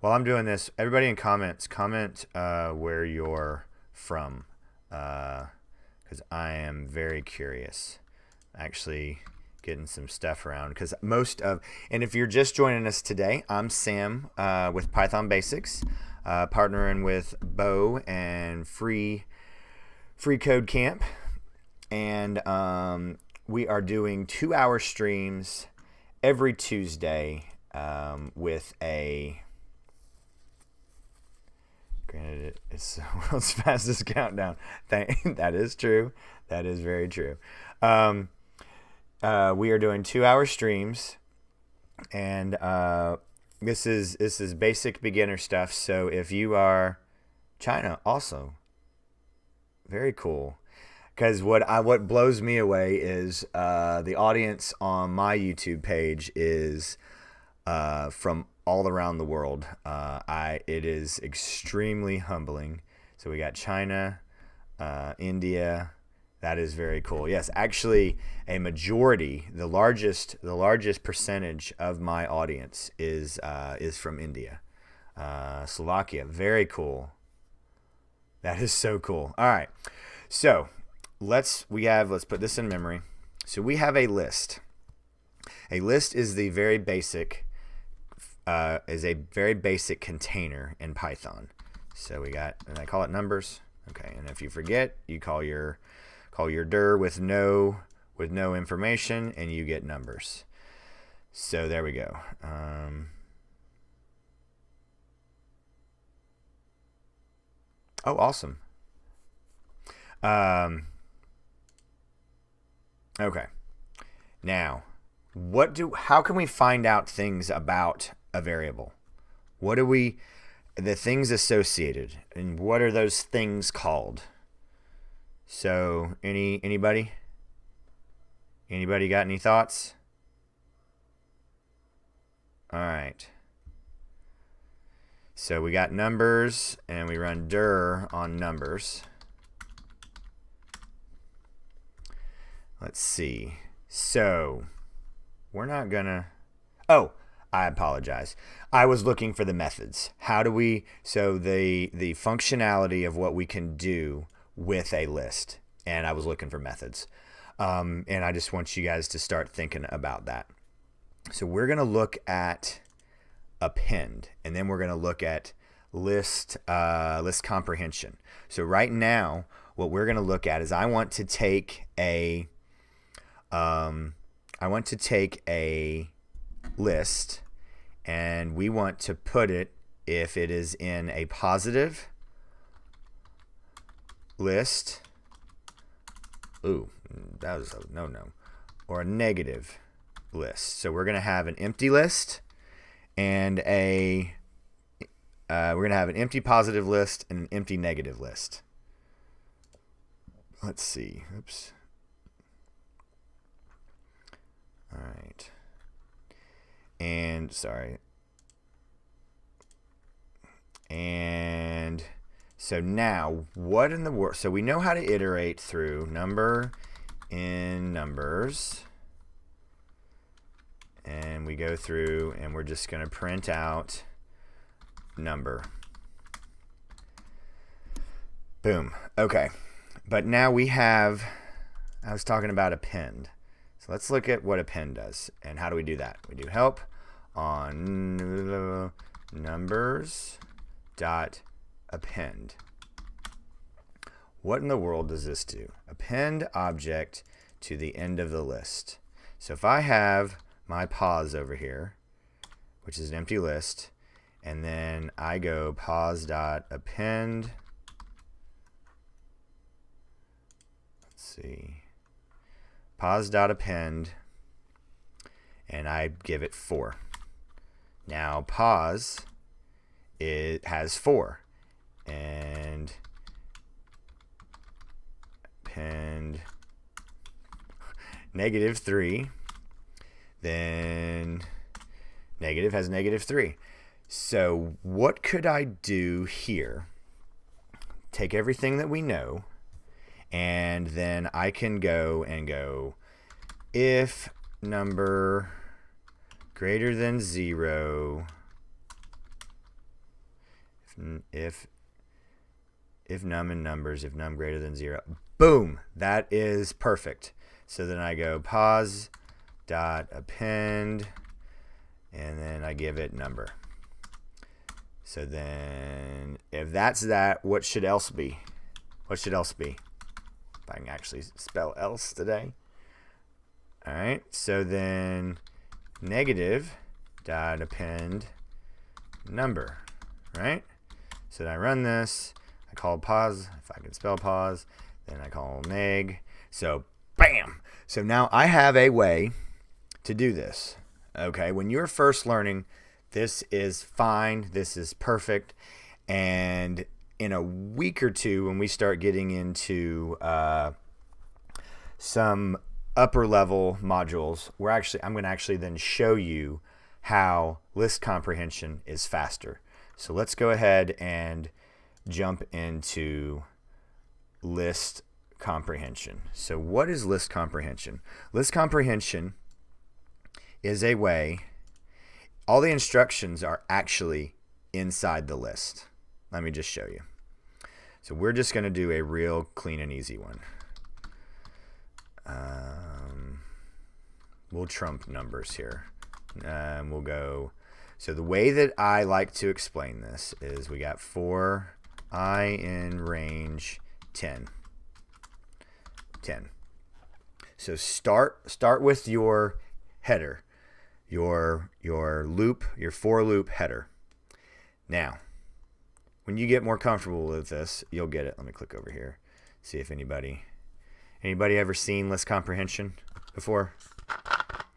While I'm doing this, everybody in comments, comment where you're from, because I am very curious. Actually getting some stuff around, because and if you're just joining us today, I'm Sam with Python Basics, partnering with Bo and freeCodeCamp, and we are doing 2-hour streams every Tuesday with granted it's the world's fastest countdown. That is true. That is very true. We are doing 2-hour streams, and this is basic beginner stuff. So if you are China, also very cool. Because what blows me away is the audience on my YouTube page is from all around the world. It is extremely humbling. So we got China, India. That is very cool. Yes, actually, a majority, the largest percentage of my audience is from India, Slovakia. Very cool. That is so cool. All right, so let's put this in memory. So we have a list. A list is the very basic container in Python. So and I call it numbers. Okay, and if you forget, you call your dir with no information, and you get numbers. So there we go. Oh, awesome. Okay. Now, how can we find out things about a variable? The things associated, and what are those things called? So, anybody got any thoughts? All right. So we got numbers, and we run dir on numbers. Let's see. So we're not gonna, oh, I apologize. I was looking for the methods. How do we, so the functionality of what we can do with a list. And I was looking for methods. And I just want you guys to start thinking about that. So we're going to look at append, and then we're going to look at list comprehension. So right now, what we're going to look at is I want to take a list, and we want to put it, if it is in a positive list, ooh, that was a no, or a negative list. So we're going to have an empty list and we're going to have an empty positive list and an empty negative list. Let's see. Oops. All right. And sorry. And so now, what in the world? So we know how to iterate through number in numbers. And we go through, and we're just going to print out number. Boom. Okay. But now we have, I was talking about append. So let's look at what append does. And how do we do that? We do help on numbers dot append. What in the world does this do? Append object to the end of the list. So if I have my pause over here, which is an empty list, and then I go pause dot append. Let's see. Pause dot append, and I give it 4. Now pause, it has 4, and append -3, then negative has -3. So what could I do here? Take everything that we know, and then I can go and go, if number greater than 0, if num in numbers, if num greater than 0, boom, that is perfect. So then I go pause dot append, and then I give it number. So then if that's that, what should else be? What should else be? If I can actually spell else today. All right, so then negative dot append number, right? So then I run this, I call pause, if I can spell pause, then I call neg. So bam! So now I have a way to do this. Okay, when you're first learning, this is fine, this is perfect, and in a week or two, when we start getting into some upper level modules, I'm going to actually then show you how list comprehension is faster. So let's go ahead and jump into list comprehension. So what is list comprehension? List comprehension is a way, all the instructions are actually inside the list. Let me just show you. So we're just going to do a real clean and easy one. We'll trump numbers here. We'll go, so the way that I like to explain this is we got for I in range 10. So start with your header, your loop, your for loop header. Now, when you get more comfortable with this, you'll get it. Let me click over here, see if anybody ever seen list comprehension before?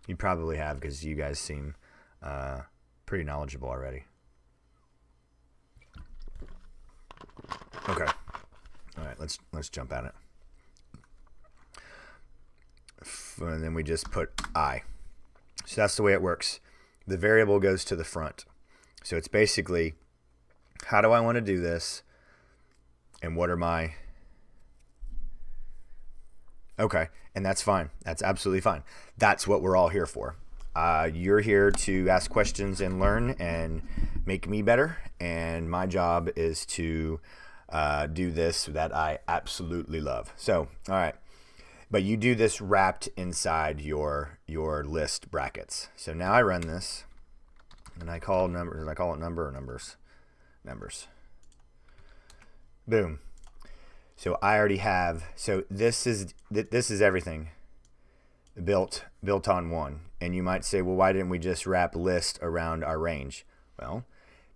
You probably have, because you guys seem pretty knowledgeable already. Okay. All right, let's jump at it. And then we just put I. So that's the way it works. The variable goes to the front. So it's basically, how do I want to do this? And what are my... Okay, and that's fine. That's absolutely fine. That's what we're all here for. You're here to ask questions and learn and make me better. And my job is to do this that I absolutely love. So, all right. But you do this wrapped inside your list brackets. So now I run this, and I call numbers. Did I call it number or numbers? Numbers. Boom. So I already have. So this is everything built on one. And you might say, well, why didn't we just wrap list around our range? Well,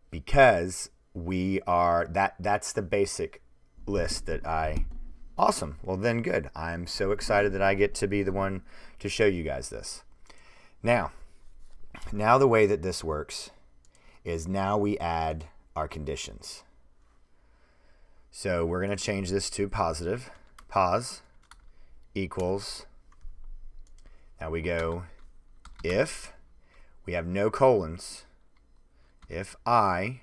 because we are that's the basic list that I. Awesome. Well, then good. I'm so excited that I get to be the one to show you guys this. Now the way that this works is now we add our conditions. So we're going to change this to positive. Pos equals. Now we go if we have no colons. If I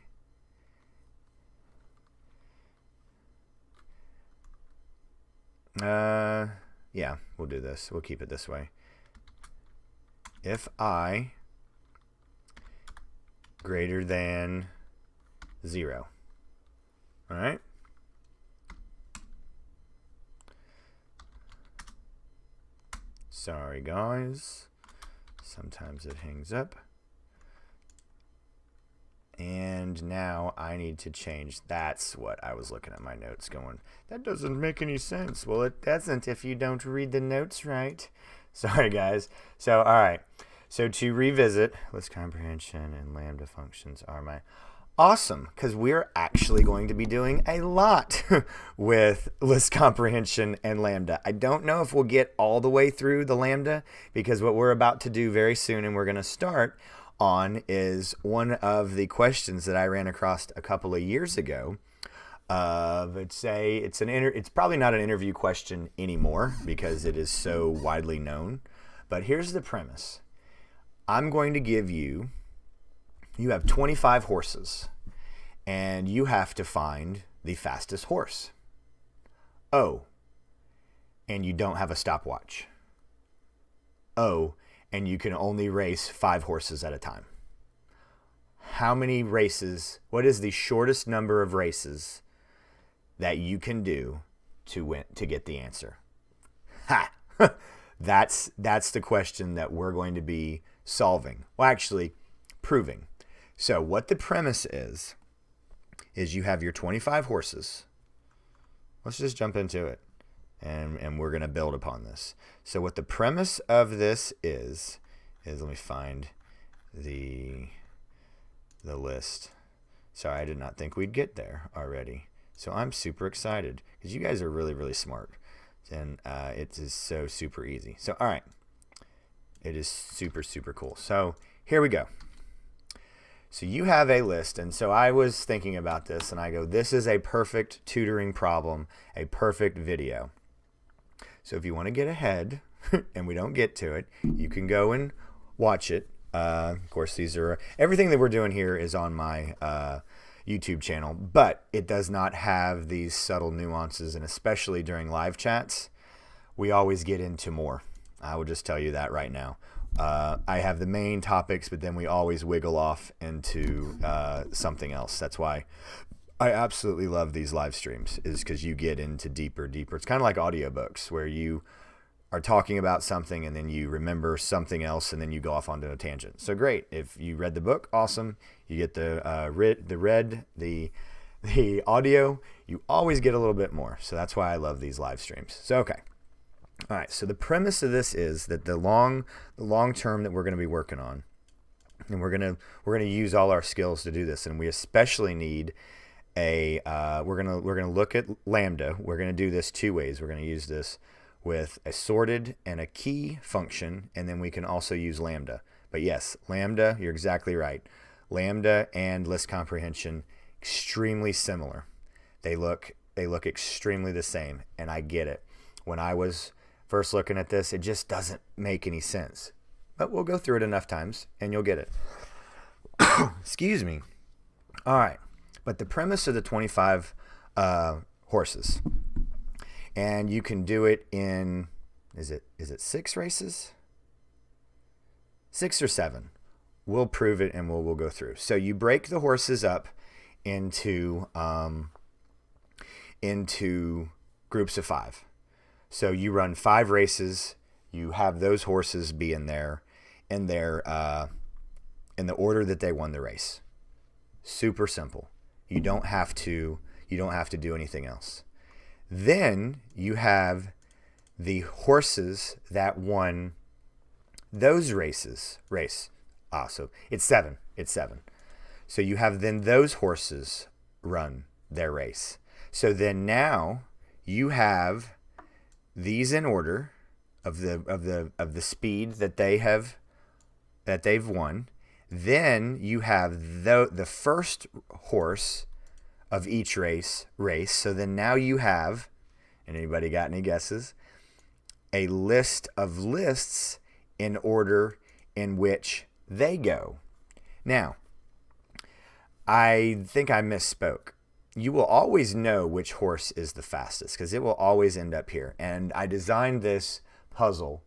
yeah, we'll do this. We'll keep it this way. If I greater than 0. All right. Sorry, guys. Sometimes it hangs up. And now I need to change. That's what I was looking at my notes going, that doesn't make any sense. Well, it doesn't if you don't read the notes right. Sorry, guys. So, all right. So to revisit, list comprehension and lambda functions are my awesome, because we're actually going to be doing a lot with list comprehension and lambda. I don't know if we'll get all the way through the lambda, because what we're about to do very soon and we're going to start on is one of the questions that I ran across a couple of years ago. It's probably not an interview question anymore because it is so widely known. But here's the premise. I'm going to give you have 25 horses and you have to find the fastest horse. Oh, and you don't have a stopwatch. Oh, and you can only race 5 horses at a time. How many races, what is the shortest number of races that you can do to get the answer? Ha! That's the question that we're going to be solving. Well, actually, proving. So what the premise is you have your 25 horses. Let's just jump into it. And we're going to build upon this. So what the premise of this is let me find the list. Sorry, I did not think we'd get there already. So I'm super excited because you guys are really, really smart. And it is so super easy. So, all right. It is super, super cool. So here we go. So you have a list. And so I was thinking about this and I go, this is a perfect tutoring problem, a perfect video. So if you want to get ahead and we don't get to it, you can go and watch it. Of course, everything that we're doing here is on my YouTube channel, but it does not have these subtle nuances, and especially during live chats, we always get into more. I will just tell you that right now. I have the main topics, but then we always wiggle off into something else. That's why I absolutely love these live streams, is because you get into deeper. It's kind of like audiobooks where you are talking about something and then you remember something else and then you go off onto a tangent. So great. If you read the book, awesome. You get the audio, you always get a little bit more. So that's why I love these live streams. So, okay. All right. So the premise of this is that the long term that we're going to be working on, and we're going to use all our skills to do this. And we especially need we're gonna look at lambda. We're gonna do this 2 ways. We're gonna use this with a sorted and a key function, and then we can also use lambda. But yes, lambda, you're exactly right. Lambda and list comprehension, extremely similar. They look extremely the same, and I get it. When I was first looking at this, it just doesn't make any sense. But we'll go through it enough times, and you'll get it. Excuse me. All right. But the premise of the 25 horses, and you can do it in, is it 6 races? 6 or 7. We'll prove it and we'll go through. So you break the horses up into groups of 5. So you run 5 races. You have those horses be in the order that they won the race. Super simple. You don't have to do anything else. Then you have the horses that won those races. So it's 7. So you have then those horses run their race. So then now you have these in order of the speed that they've won. Then you have the first horse of each race. So then now you have, and anybody got any guesses? A list of lists in order in which they go. Now, I think I misspoke. You will always know which horse is the fastest because it will always end up here. And I designed this puzzle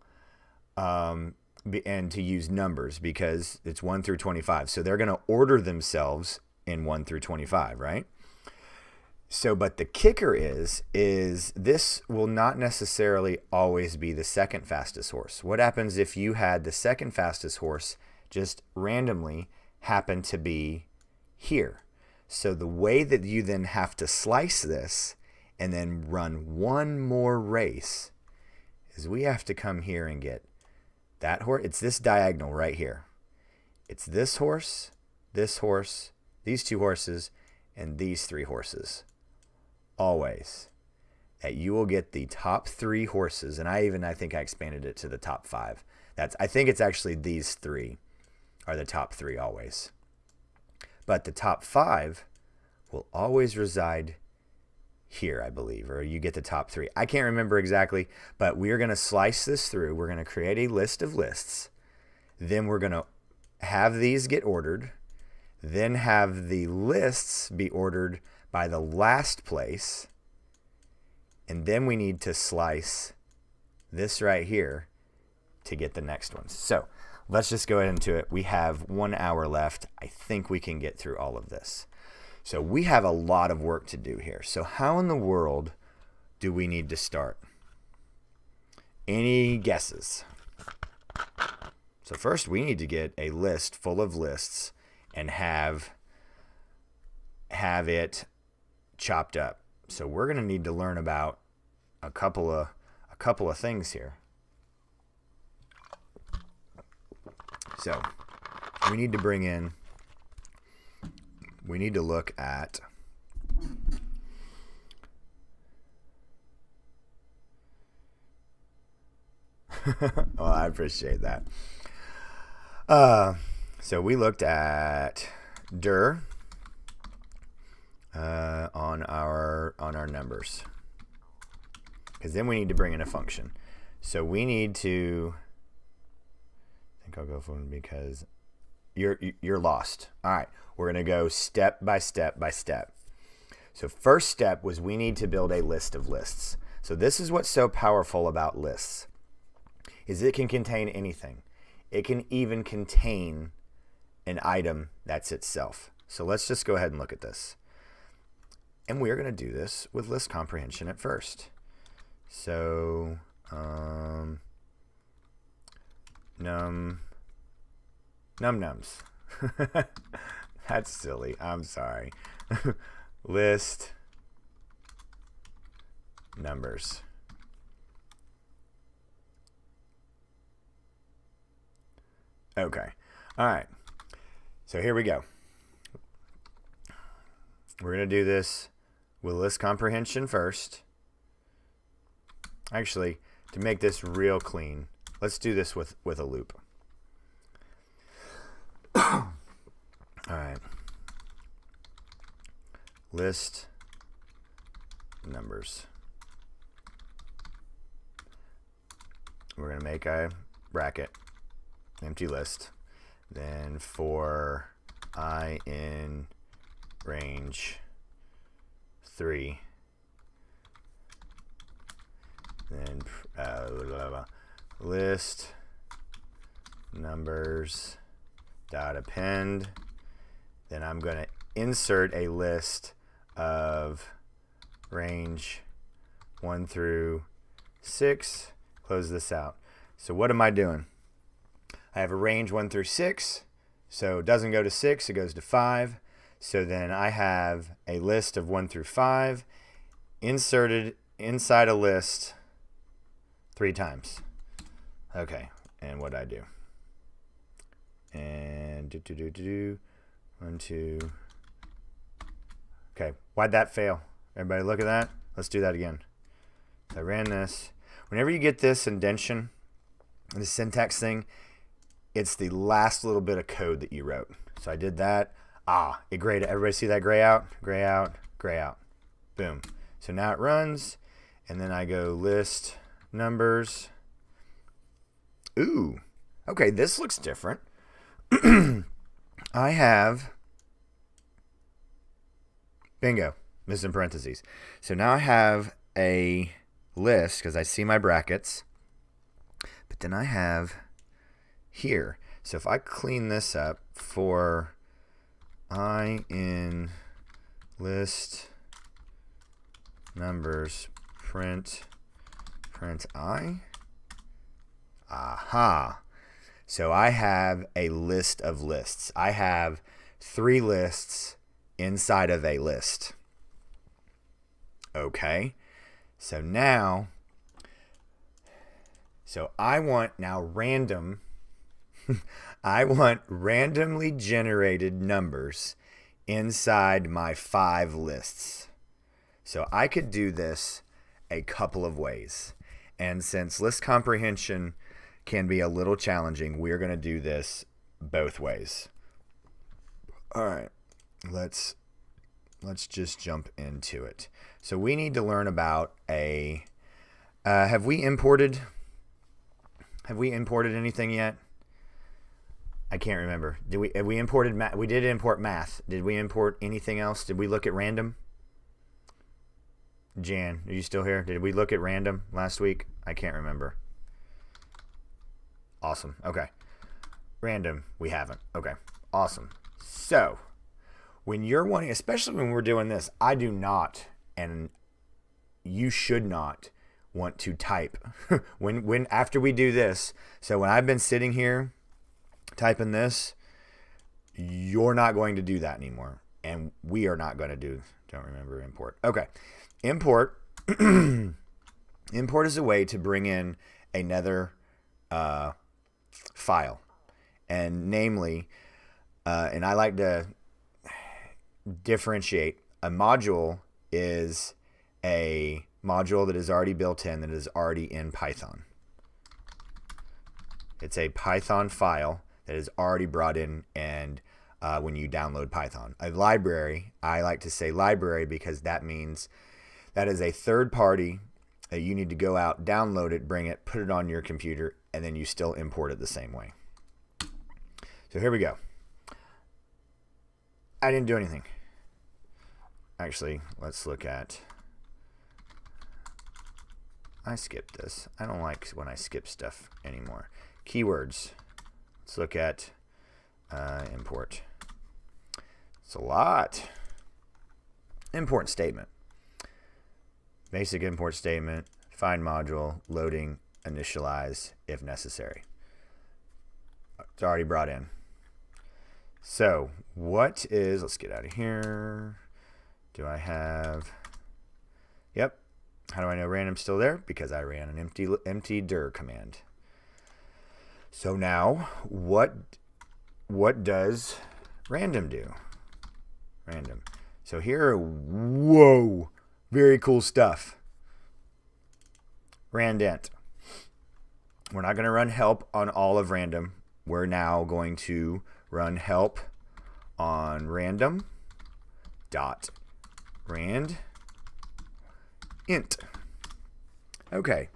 and to use numbers because it's 1 through 25. So they're going to order themselves in 1 through 25, right? So, but the kicker is this will not necessarily always be the second fastest horse. What happens if you had the second fastest horse just randomly happen to be here? So the way that you then have to slice this and then run one more race is we have to come here and get that horse. It's this diagonal right here. It's this horse, these 2 horses, and these 3 horses. Always. That you will get the top 3 horses, and I think I expanded it to the top 5. I think it's actually these 3 are the top 3 always. But the top 5 will always reside here, I believe, or you get the top 3. I can't remember exactly, but we're going to slice this through. We're going to create a list of lists. Then we're going to have these get ordered. Then have the lists be ordered by the last place. And then we need to slice this right here to get the next ones. So let's just go ahead into it. We have 1 hour left. I think we can get through all of this. So we have a lot of work to do here. So how in the world do we need to start? Any guesses? So first we need to get a list full of lists and have it chopped up. So we're going to need to learn about a couple of things here. So we need to look at well, I appreciate that. So we looked at dir on our numbers, because then we need to bring in a function. So we need to, I think I'll go for it because you're lost. All right, we're going to go step by step by step. So first step was we need to build a list of lists. So this is what's so powerful about lists, is it can contain anything. It can even contain an item that's itself. So let's just go ahead and look at this. And we're going to do this with list comprehension at first. So nums. That's silly. I'm sorry. List numbers. Okay. All right. So here we go. We're going to do this with list comprehension first. Actually, to make this real clean, let's do this with a loop. All right. List numbers. We're going to make a bracket, empty list. Then for I in range 3, then list numbers dot append. Then I'm going to insert a list of range 1 through 6. Close this out. So what am I doing? I have a range 1 through 6. So it doesn't go to 6, it goes to 5. So then I have a list of 1 through 5 inserted inside a list 3 times. Okay, and what I do? And 1, 2. Okay, why'd that fail? Everybody look at that. Let's do that again. So I ran this. Whenever you get this indentation, the syntax thing, it's the last little bit of code that you wrote. So I did that. It grayed. Everybody see that gray out? Gray out, gray out. Boom. So now it runs, and then I go list numbers. Ooh, okay, this looks different. I have, bingo, missing parentheses. So now I have a list, because I see my brackets, but then I have here. So if I clean this up for I in list numbers print I. Aha. So I have a list of lists. I have 3 lists inside of a list. Okay. So now, I want now random, I want randomly generated numbers inside my 5 lists. So I could do this a couple of ways. And since list comprehension can be a little challenging, we're going to do this both ways. All right, let's just jump into it. So we need to learn about a, have we imported anything yet? I can't remember. Have we imported math? We did import math. Did we import anything else? Did we look at random? Jan, are you still here? Did we look at random last week? I can't remember. Awesome. Okay. Random, we haven't. Okay. Awesome. So, when you're wanting, especially when we're doing this, I do not, and you should not want to type when after we do this. So when I've been sitting here typing this, you're not going to do that anymore, and we are not going to do. Don't remember import. Okay, import. Import is a way to bring in another file, and namely, and I like to differentiate. A module is a module that is already built in, that is already in Python. It's a Python file that is already brought in, and when you download Python. A library, I like to say library because that means that is a third party that you need to go out, download it, bring it, put it on your computer, and then you still import it the same way. So here we go. I didn't do anything. Actually, let's look at, I skipped this. I don't like when I skip stuff anymore. Keywords. Let's look at import. It's a lot. Import statement. Basic import statement. Find module. Loading. Initialize if necessary. It's already brought in. So what is, let's get out of here. Do I have, yep. How do I know random's still there? Because I ran an empty dir command. So now what does random do? Random. So here, whoa, very cool stuff. Randent. We're not going to run help on all of random. We're now going to run help on random dot rand int. Okay.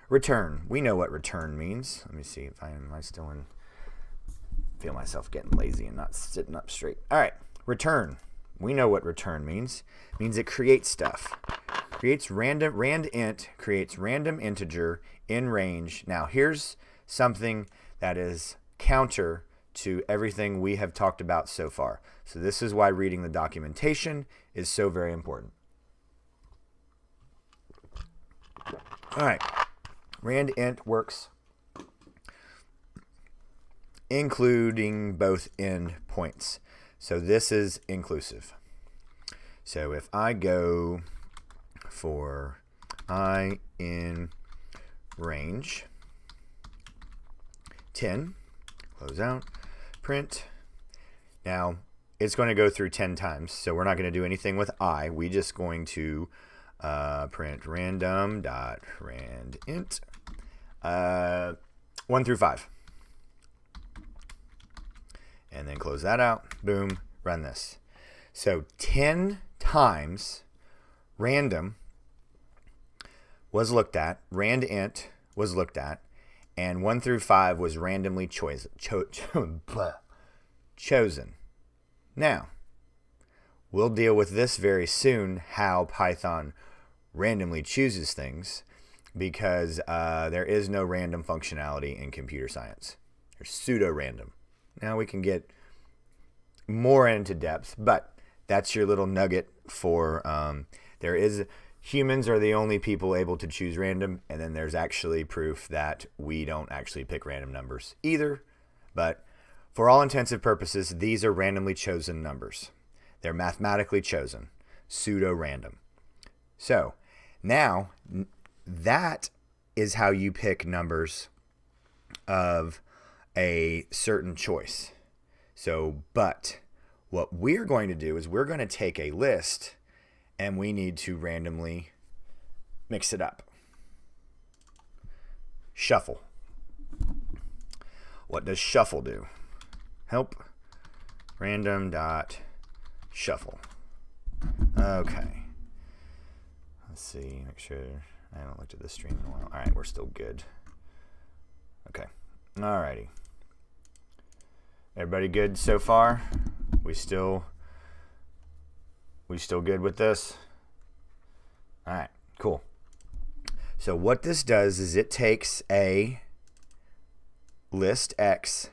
Return. We know what return means. Let me see if am I still in. Feel myself getting lazy and not sitting up straight. All right. Return. We know what return means. It means it creates stuff. Creates random, rand int creates random integer in range. Now here's something that is counter to everything we have talked about so far. So this is why reading the documentation is so very important. All right, rand int works including both endpoints. So this is inclusive. So if I go for I in range 10, close out, print. Now it's going to go through 10 times, so we're not going to do anything with I. We just going to print random dot rand int 1 through 5, and then close that out. Boom, run this. So 10 times random was looked at, rand int was looked at, and 1 through 5 was randomly chosen. Now, we'll deal with this very soon, how Python randomly chooses things, because there is no random functionality in computer science. There's pseudo-random. Now we can get more into depth, but that's your little nugget for humans are the only people able to choose random, and then there's actually proof that we don't actually pick random numbers either. But for all intensive purposes, these are randomly chosen numbers. They're mathematically chosen, pseudo-random. So now that is how you pick numbers of a certain choice. So, but what we're going to do is we're going to take a list and we need to randomly mix it up. Shuffle. What does shuffle do? Help random dot shuffle. Okay. Let's see, make sure I haven't looked at the stream in a while. All right, we're still good. Okay. Alrighty. Everybody good so far? We still good with this? All right, cool. So what this does is it takes a list X.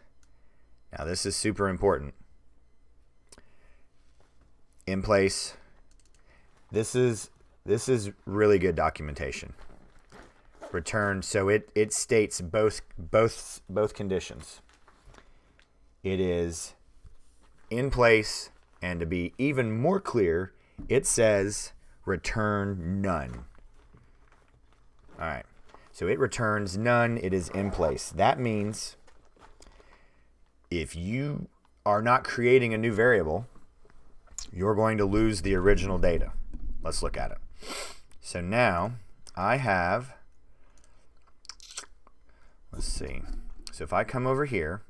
Now this is super important. In place. This is really good documentation. Return, so it states both conditions. It is in place, and to be even more clear, it says return none. All right, so it returns none. It is in place. That means if you are not creating a new variable, you're going to lose the original data. Let's look at it. So now I have, let's see. So if I come over here,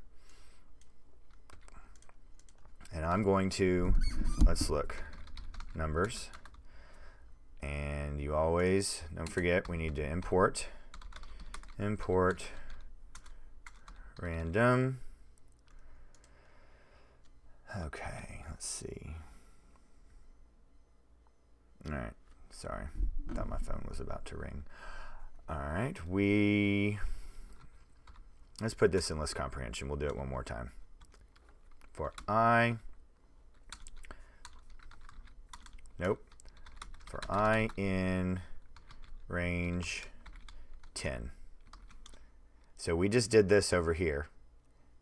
and I'm going to, let's look, numbers. And you always, don't forget, we need to import random. Okay, let's see. All right, sorry, thought my phone was about to ring. All right, let's put this in list comprehension. We'll do it one more time. For I, for I in range 10. So we just did this over here.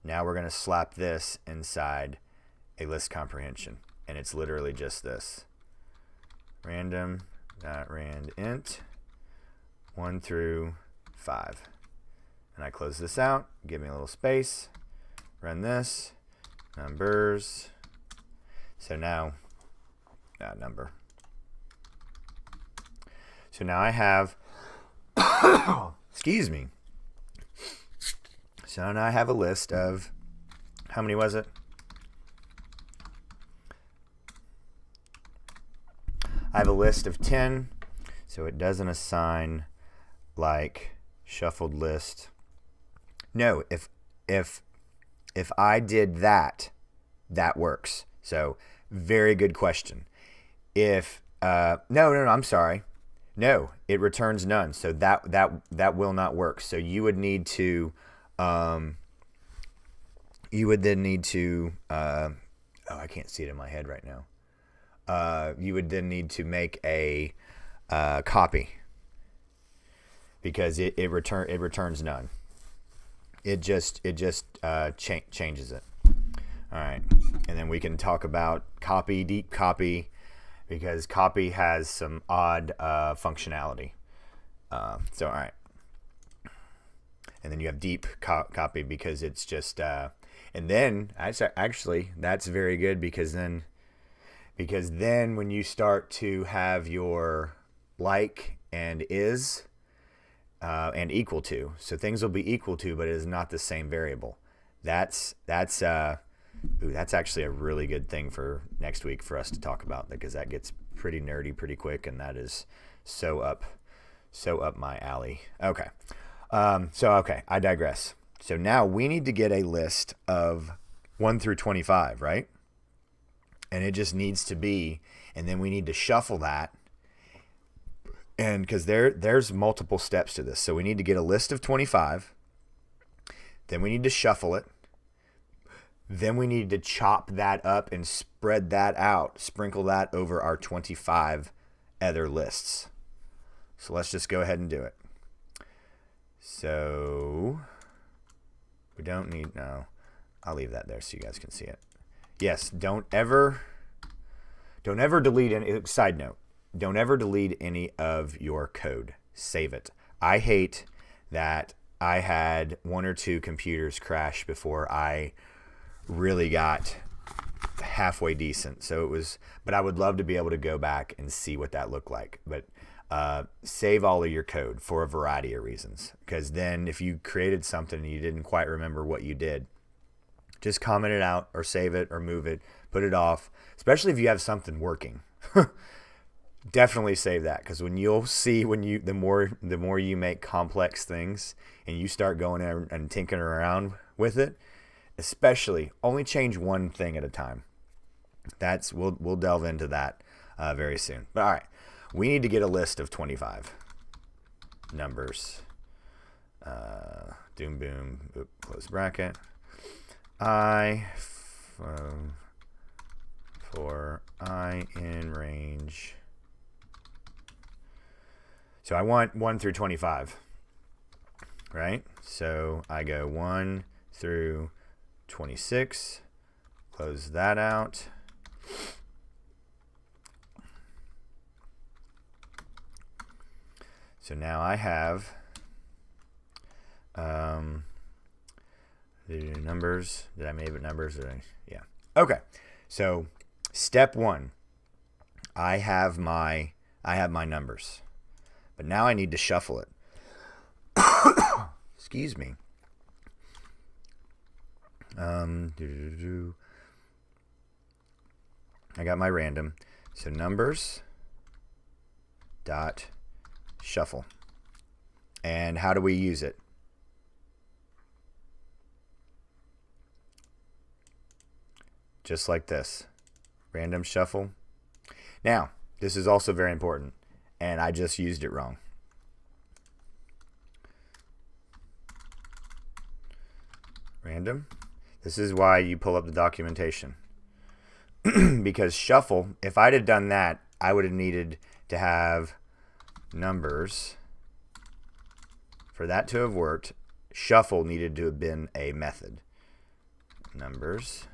Now we're going to slap this inside a list comprehension, and it's literally just this. Random.rand int 1 through 5. And I close this out, give me a little space, run this. Numbers. So now, number. So now I have, excuse me. So now I have a list of, how many was it? I have a list of 10, so it doesn't assign like shuffled list. No, if I did that, that works. So very good question. If no, I'm sorry. No, it returns none. So that will not work. So you would need to you would then need to, I can't see it in my head right now. You would then need to make a copy, because it returns none. It just changes it. All right, and then we can talk about copy, deep copy, because copy has some odd functionality. So all right, and then you have deep copy because it's just, and then actually that's very good, because then when you start to have your like and is and equal to, so things will be equal to, but it is not the same variable. That's actually a really good thing for next week for us to talk about, because that gets pretty nerdy pretty quick, and that is so up my alley. Okay. Okay, I digress. So now we need to get a list of 1 through 25, right? And it just needs to be, and then we need to shuffle that. And because there's multiple steps to this. So we need to get a list of 25. Then we need to shuffle it. Then we need to chop that up and spread that out, sprinkle that over our 25 other lists. So let's just go ahead and do it. So we don't need, no, I'll leave that there so you guys can see it. Yes, don't ever delete any, side note, don't ever delete any of your code. Save it. I hate that I had 1 or 2 computers crash before I really got halfway decent. So it was, but I would love to be able to go back and see what that looked like. But save all of your code for a variety of reasons, because then if you created something and you didn't quite remember what you did, just comment it out or save it or move it, put it off, especially if you have something working. Definitely save that, because when you'll see, the more you make complex things and you start going and tinkering around with it, especially only change one thing at a time. We'll delve into that very soon. But all right, we need to get a list of 25 numbers. Doom boom, close bracket. For I in range. So I want 1 through 25, right? So I go 1 through 26, close that out. So now I have the numbers. Did I make it numbers? Yeah. Okay. So step 1, I have my numbers, but now I need to shuffle it. Excuse me. I got my random. So numbers dot shuffle. And how do we use it? Just like this. Random shuffle. Now, this is also very important, and I just used it wrong. Random. This is why you pull up the documentation. Because shuffle, if I'd have done that, I would have needed to have numbers. For that to have worked, shuffle needed to have been a method. Numbers.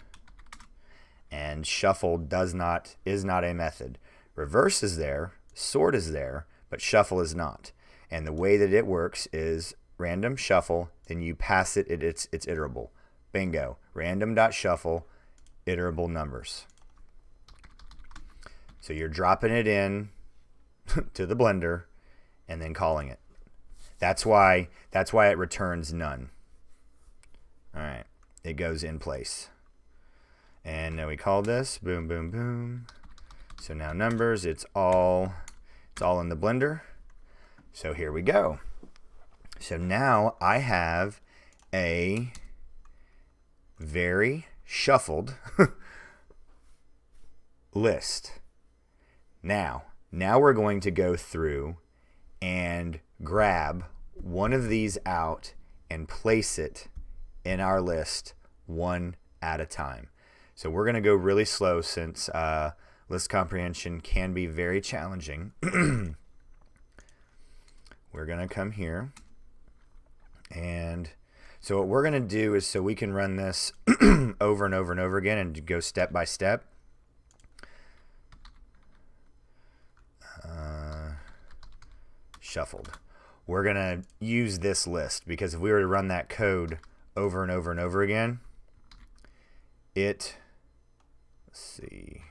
And shuffle is not a method. Reverse is there, sort is there, but shuffle is not. And the way that it works is random shuffle, then you pass it, it's iterable. Bingo. Random.shuffle, iterable numbers. So you're dropping it in to the blender and then calling it. That's why it returns none. All right. It goes in place. And now we call this boom, boom, boom. So now numbers, it's all in the blender. So here we go. So now I have a very shuffled list. Now we're going to go through and grab one of these out and place it in our list one at a time. So we're going to go really slow since list comprehension can be very challenging. We're going to come here, and so what we're going to do is, so we can run this over and over and over again and go step by step. Shuffled. We're going to use this list because if we were to run that code over and over and over again, let's see.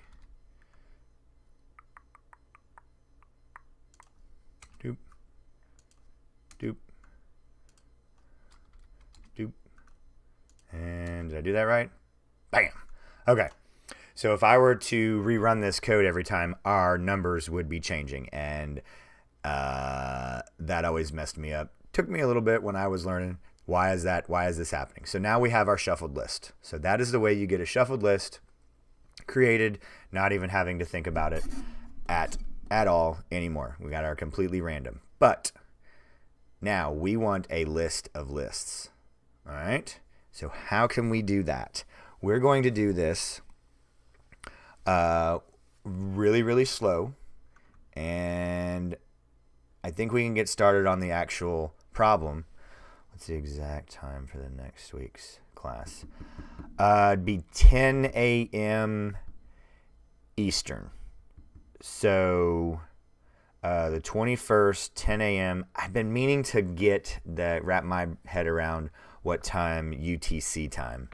Doop. Doop. Doop. And did I do that right? Bam. Okay. So if I were to rerun this code every time, our numbers would be changing, and that always messed me up. Took me a little bit when I was learning. Why is this happening? So now we have our shuffled list. So that is the way you get a shuffled list created, not even having to think about it at all anymore. We got our completely random. But now we want a list of lists. All right? So how can we do that? We're going to do this really, really slow, and I think we can get started on the actual problem. What's the exact time for the next week's class? It'd be 10 a.m. Eastern. So the 21st, 10 a.m. I've been meaning to wrap my head around what time UTC time.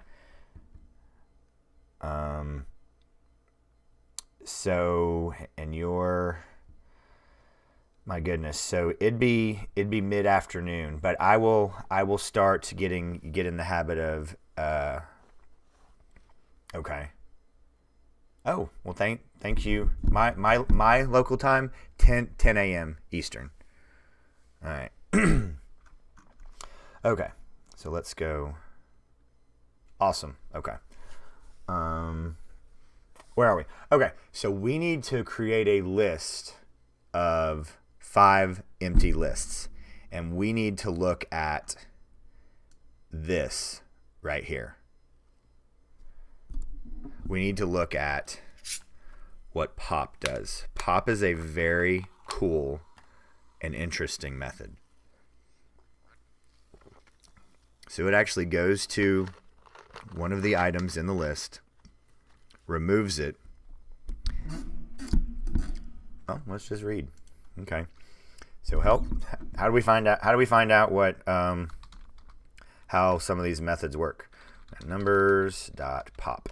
So, and my goodness, so it'd be mid-afternoon, but I will start get in the habit of okay. Oh, well, thank you. My local time, 10 a.m. Eastern. All right. Okay. So let's go. Awesome. Okay. Where are we? Okay. So we need to create a list of 5 empty lists, and we need to look at this right here. We need to look at what pop does. Pop is a very cool and interesting method. So it actually goes to one of the items in the list, removes it. Oh, let's just read. Okay. So how do we find out what how some of these methods work? Numbers.pop.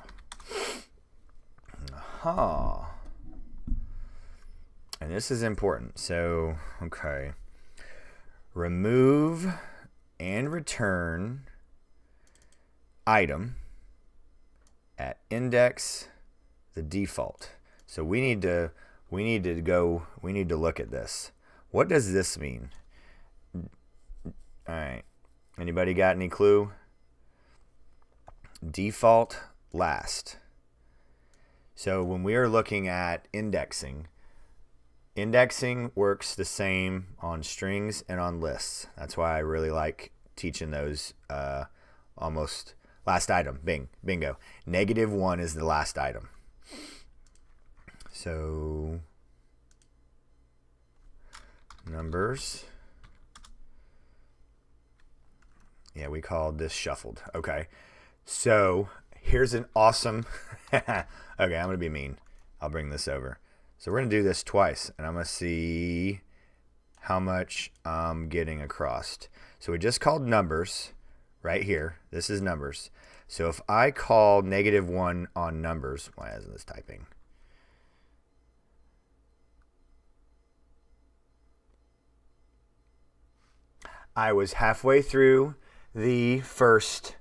And this is important. So, okay. Remove and return item at index the default. So we need to look at this. What does this mean? All right. Anybody got any clue? Default last. So when we are looking at indexing works the same on strings and on lists. That's why I really like teaching those almost last item. Bingo. -1 is the last item. So numbers. Yeah, we called this shuffled. Okay. So here's an awesome. Okay, I'm going to be mean. I'll bring this over. So we're going to do this twice, and I'm going to see how much I'm getting across. So we just called numbers right here. This is numbers. So if I call -1 on numbers, why isn't this typing? I was halfway through the first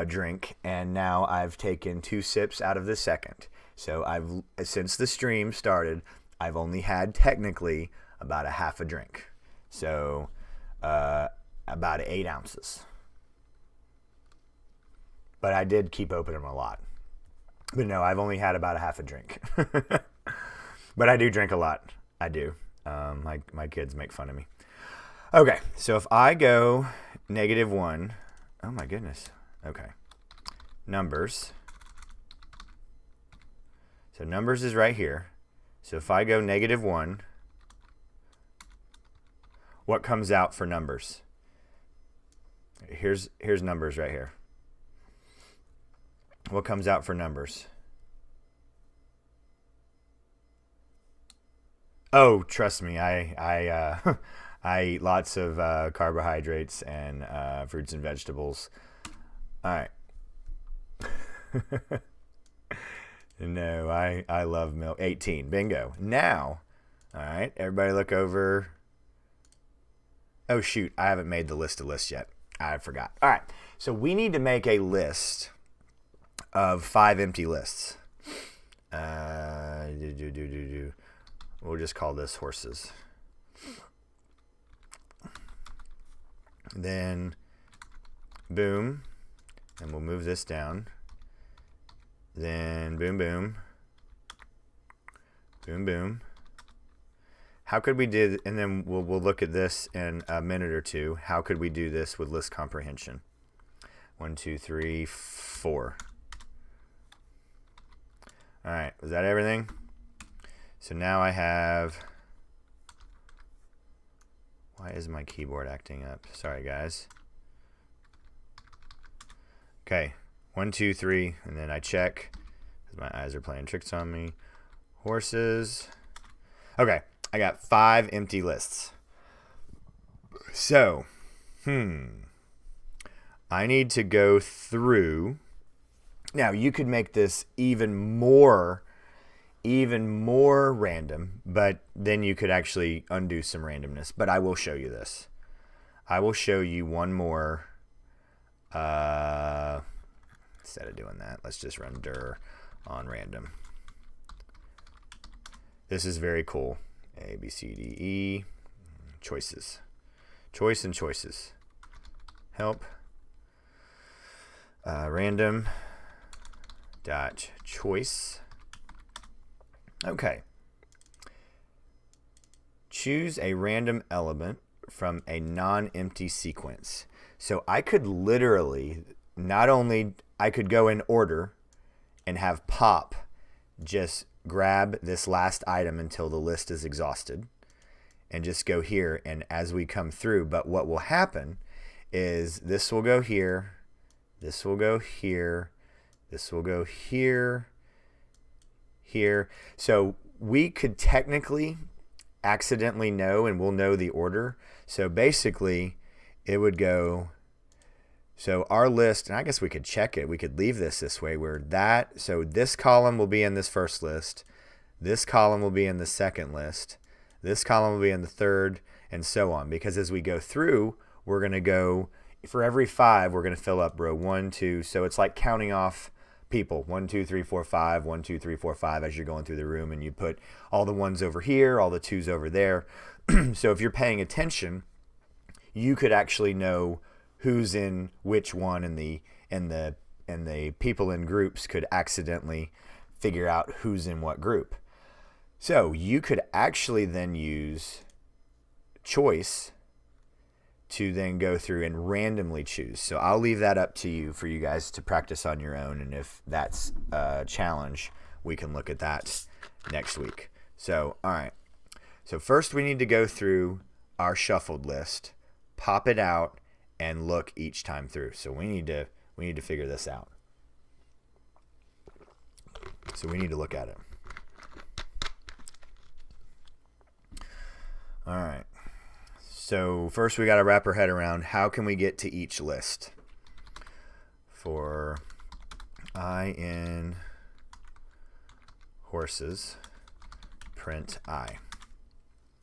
drink, and now I've taken 2 sips out of the second. So since the stream started, I've only had technically about a half a drink. So about 8 ounces. But I did keep opening them a lot. But no, I've only had about a half a drink. But I do drink a lot. I do. My kids make fun of me. Okay, so if I go -1, oh my goodness. Okay. numbers. So numbers is right here. So if I go -1, what comes out for numbers? Here's numbers right here. What comes out for numbers? Oh, trust me, I I eat lots of carbohydrates and fruits and vegetables. All right. No, I love milk. 18, bingo. Now, all right, everybody look over. Oh shoot, I haven't made the list of lists yet. I forgot. All right, so we need to make a list of 5 empty lists. We'll just call this horses. Then, boom, and we'll move this down. Then, boom, boom, boom, boom. How could we do, and then we'll look at this in a minute or two. How could we do this with list comprehension? 1, 2, 3, 4. All right, was that everything? So now I have, why is my keyboard acting up? Sorry, guys. Okay, 1, 2, 3, and then I check, because my eyes are playing tricks on me. Horses. Okay, I got 5 empty lists. So, I need to go through. Now, you could make this even more random, but then you could actually undo some randomness. But I will show you this. I will show you one more. Instead of doing that, let's just run dir on random. This is very cool. A, B, C, D, E. Choices. Choice and choices. Help. Random dot choice. Okay. Choose a random element from a non-empty sequence. So I could literally, not only, I could go in order and have pop just grab this last item until the list is exhausted and just go here, and as we come through, but what will happen is this will go here, this will go here, this will go here, here. So we could technically accidentally know, and we'll know the order. So basically it would go, so our list, and I guess we could check it. We could leave this way where that, so this column will be in this first list. This column will be in the second list. This column will be in the third, and so on. Because as we go through, we're going to go, for every 5, we're going to fill up row 1, 2. So it's like counting off people. 1, 2, 3, 4, 5, 1, 2, 3, 4, 5 as you're going through the room, and you put all the 1s over here, all the 2s over there. So if you're paying attention, you could actually know who's in which one, and the people in groups could accidentally figure out who's in what group. So you could actually then use choice to then go through and randomly choose. So I'll leave that up to you for you guys to practice on your own, and if that's a challenge, we can look at that next week. So, all right. So first we need to go through our shuffled list, pop it out, and look each time through. So we need to figure this out. So we need to look at it. All right. So first we got to wrap our head around how can we get to each list. For I in horses, print I.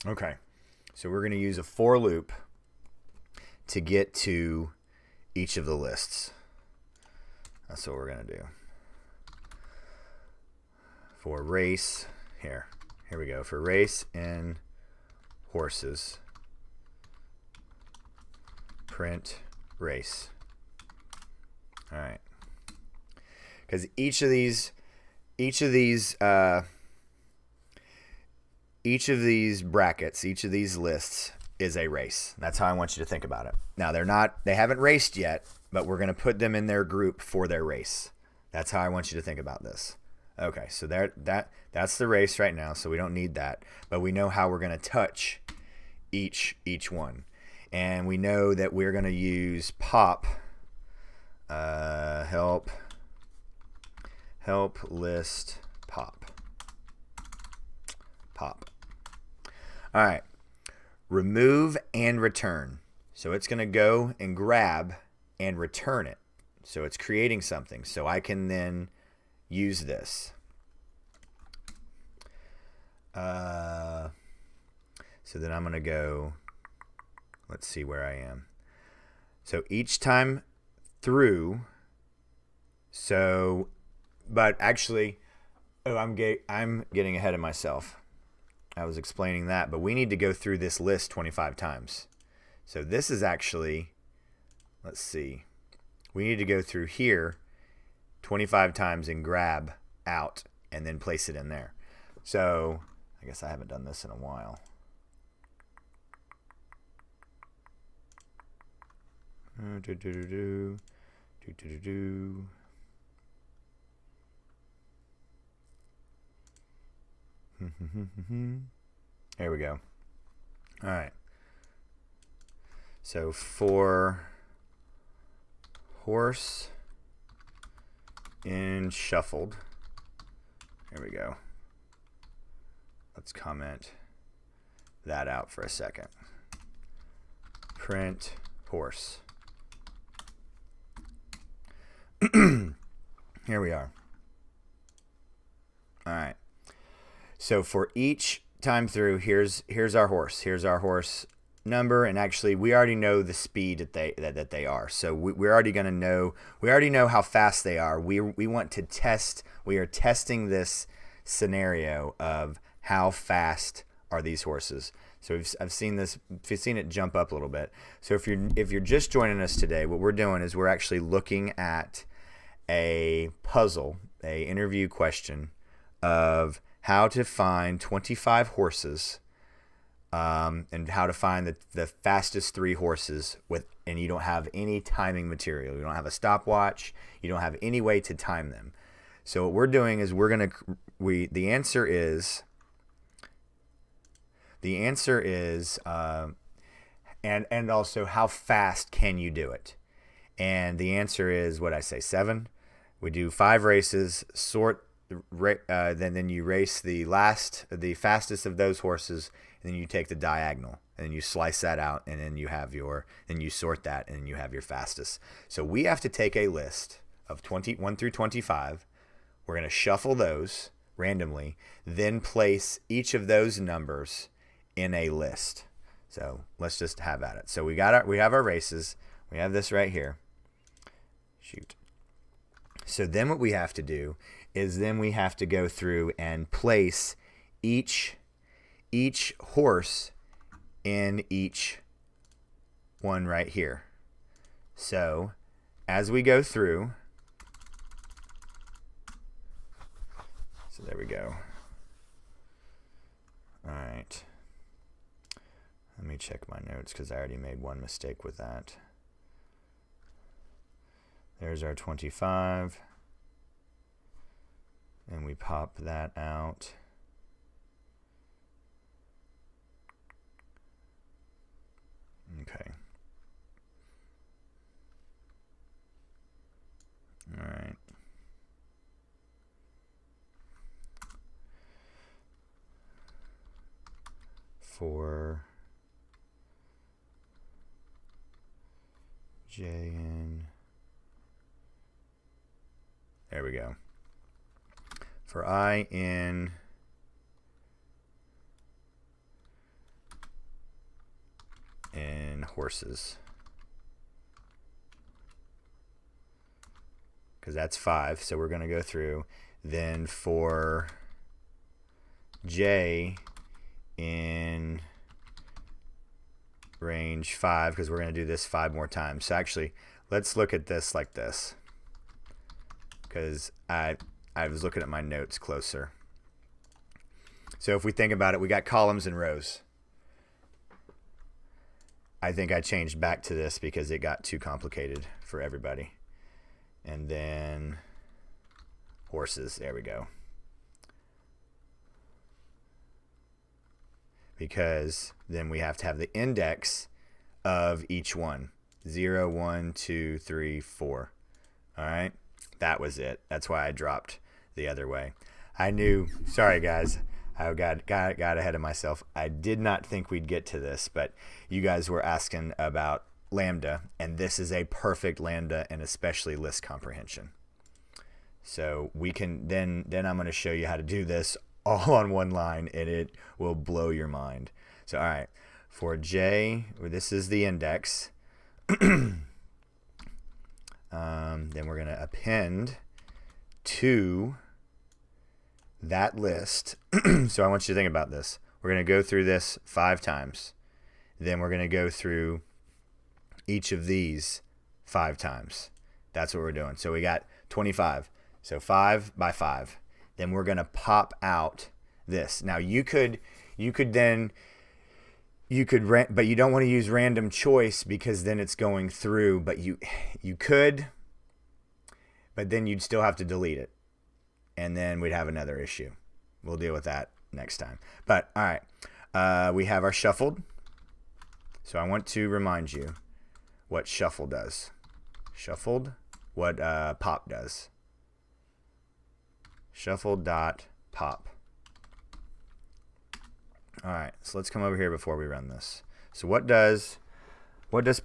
Okay. So we're going to use a for loop to get to each of the lists. That's what we're going to do. For race, here we go. For race in horses, print race. All right. Because each of these brackets, each of these lists is a race. That's how I want you to think about it. Now they haven't raced yet, but we're going to put them in their group for their race. That's how I want you to think about this. Okay, so that's the race right now, so we don't need that. But we know how we're going to touch each one. And we know that we're going to use pop, help list pop. All right, remove and return. So it's going to go and grab and return it. So it's creating something. So I can then use this. So then I'm going to go, let's see where I am. So each time through, but actually, I'm getting ahead of myself. I was explaining that, but we need to go through this list 25 times. So this is actually, let's see, we need to go through here 25 times and grab out and then place it in there. So I guess I haven't done this in a while. There we go. All right. So for horse in shuffled, there we go. Let's comment that out for a second. Print horse. Here we are. All right. So for each time through, here's our horse. Here's our horse number, and actually we already know the speed that they are. So we're already going to know. We already know how fast they are. We want to test. We are testing this scenario of how fast are these horses. So I've seen it jump up a little bit. So if you're just joining us today, what we're doing is we're actually looking at a puzzle, a interview question of how to find 25 horses, and how to find the fastest 3 horses and you don't have any timing material. You don't have a stopwatch. You don't have any way to time them. So what we're doing is the answer is and also how fast can you do it? And the answer is what I say, 7. We do 5 races, sort. Then you race the fastest of those horses, and then you take the diagonal, and then you slice that out, and then you sort that, and then you have your fastest. So we have to take a list of 21 through 25. We're going to shuffle those randomly, then place each of those numbers in a list. So let's just have at it. So we have our races. We have this right here. Shoot. So then what we have to do is then we have to go through and place each horse in each one right here. So as we go through, so there we go. All right. Let me check my notes because I already made one mistake with that. There's our 25. And we pop that out. Okay. All right. For JN. There we go. For I in horses, because that's 5, so we're going to go through. Then for J in range 5, because we're going to do this 5 more times. So actually, let's look at this like this, because I was looking at my notes closer. So if we think about it, we got columns and rows. I think I changed back to this because it got too complicated for everybody. And then horses. There we go. Because then we have to have the index of each one. 0, 1, 2, 3, 4. All right, that was it. That's why I dropped the other way. I knew. Sorry, guys. I got ahead of myself. I did not think we'd get to this, but you guys were asking about lambda, and this is a perfect lambda, and especially list comprehension. So we can then I'm going to show you how to do this all on one line, and it will blow your mind. So all right, for J, this is the index. Then we're going to append to that list. So I want you to think about this. We're going to go through this 5 times. Then we're going to go through each of these 5 times. That's what we're doing. So we got 25. So 5 by 5. Then we're going to pop out this. Now you could but you don't want to use random choice because then it's going through, but you could, but then you'd still have to delete it. And then we'd have another issue. We'll deal with that next time. But all right, we have our shuffled. So I want to remind you what shuffle does. Shuffled, what pop does. Shuffled dot pop. All right, so let's come over here before we run this. So what does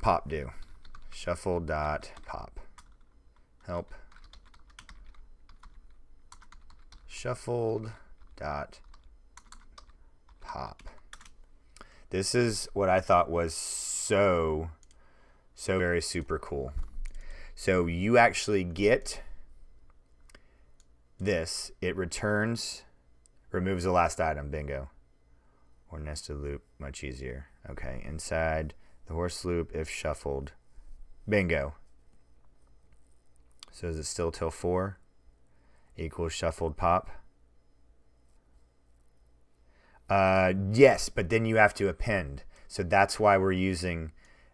pop do? Shuffle dot pop. Help. Shuffled dot pop. This is what I thought was so very super cool. So you actually get this. It removes the last item. Bingo. Or nested loop, much easier. Okay, inside the horse loop, if shuffled. Bingo. So is it still till 4? Equals shuffled pop? Yes, but then you have to append. So that's why we're using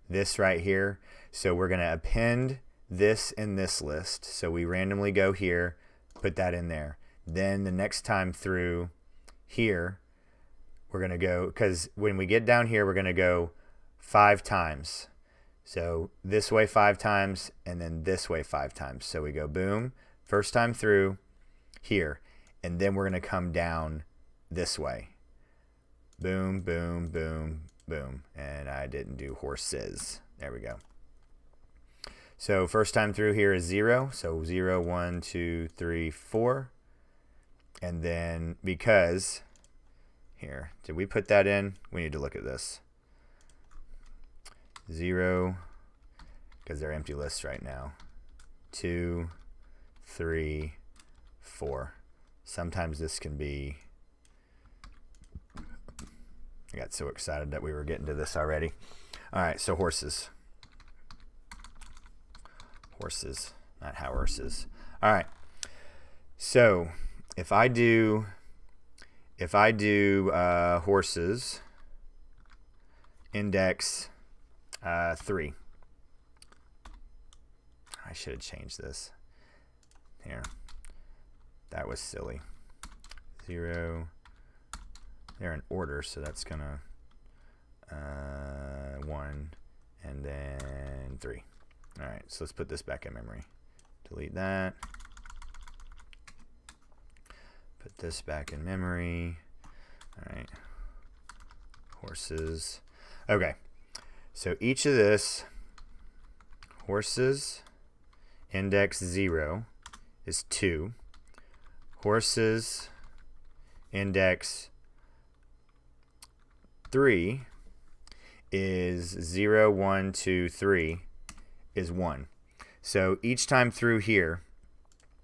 this right here. So we're going to append this in this list. So we randomly go here, put that in there. Then the next time through here, we're going to go, because when we get down here, we're going to go 5 times. So this way 5 times, and then this way 5 times. So we go boom, first time through here, and then we're going to come down this way. Boom, boom, boom, boom. And I didn't do horses. There we go. So first time through here is 0. So 0, 1, 2, 3, 4. And then because... Here, did we put that in? We need to look at this. 0, because they're empty lists right now. 2, 3, 4. Sometimes this can be... I got so excited that we were getting to this already. All right, so horses. Horses, not horses. All right, so if I do horses, index 3. I should have changed this. Here. That was silly. 0. They're in order, so that's going to 1 and then 3. All right, so let's put this back in memory. Delete that. Put this back in memory. All right. Horses. Okay. So each of this, horses, index 0 is 2. Horses, index 3 is 0, 1, 2, 3 is 1. So each time through here,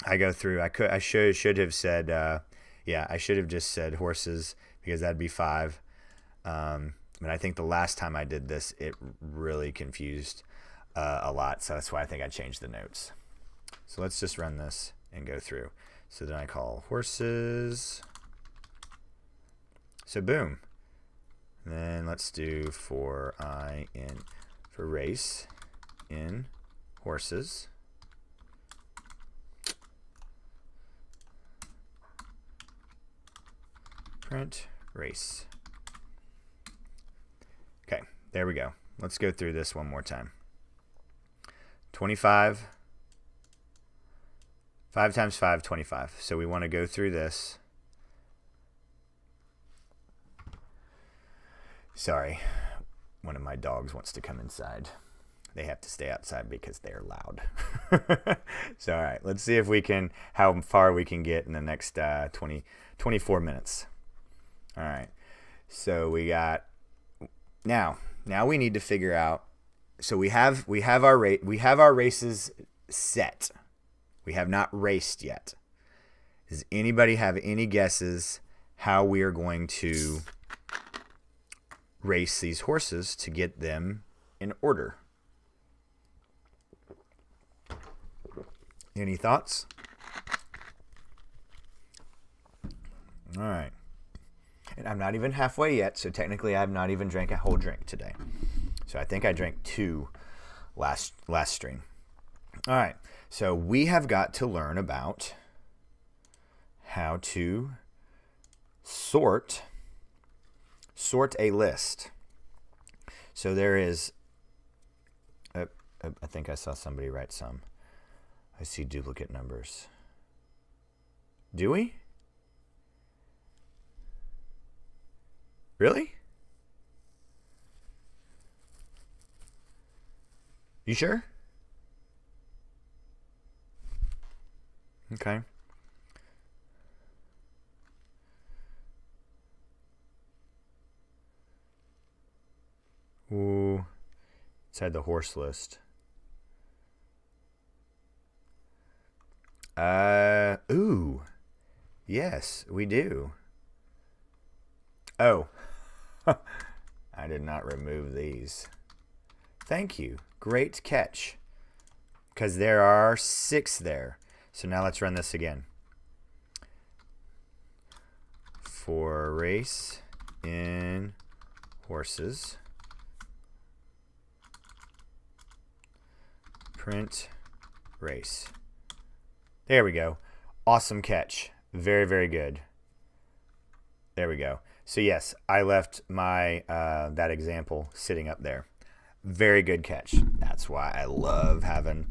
I go through. I should have said I should have just said horses because that'd be 5. But I think the last time I did this, it really confused a lot. So that's why I think I changed the notes. So let's just run this and go through. So then I call horses. So boom. And then let's do for race in horses. Print race. Okay, there we go. Let's go through this one more time. 25. 5 times 5, 25. So we want to go through this. Sorry, one of my dogs wants to come inside. They have to stay outside because they're loud. So, all right, let's see if we can, how far we can get in the next 24 minutes. All right, so we got, now we need to figure out, so we have our races set. We have not raced yet. Does anybody have any guesses how we are going to race these horses to get them in order? Any thoughts? All right. And I'm not even halfway yet, so technically I have not even drank a whole drink today. So I think I drank 2 last stream. All right. So we have got to learn about how to sort a list. So there is, I think I saw somebody write some. I see duplicate numbers. Do we? Really? You sure? Okay. Ooh, inside the horse list. Ooh, yes, we do. Oh, I did not remove these. Thank you. Great catch. Because there are 6 there. So now let's run this again. For race in horses, print race. There we go. Awesome catch. Very, very good. There we go. So yes, I left my that example sitting up there. Very good catch. That's why I love having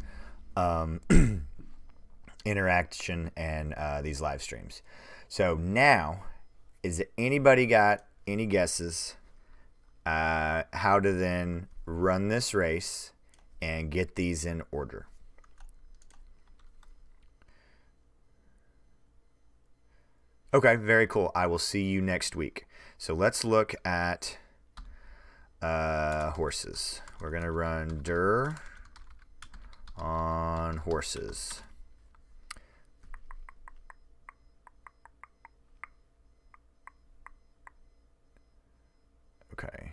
interaction and these live streams. So now, is anybody got any guesses how to then run this race and get these in order? Okay, very cool. I will see you next week. So let's look at horses. We're going to run dir on horses. Okay.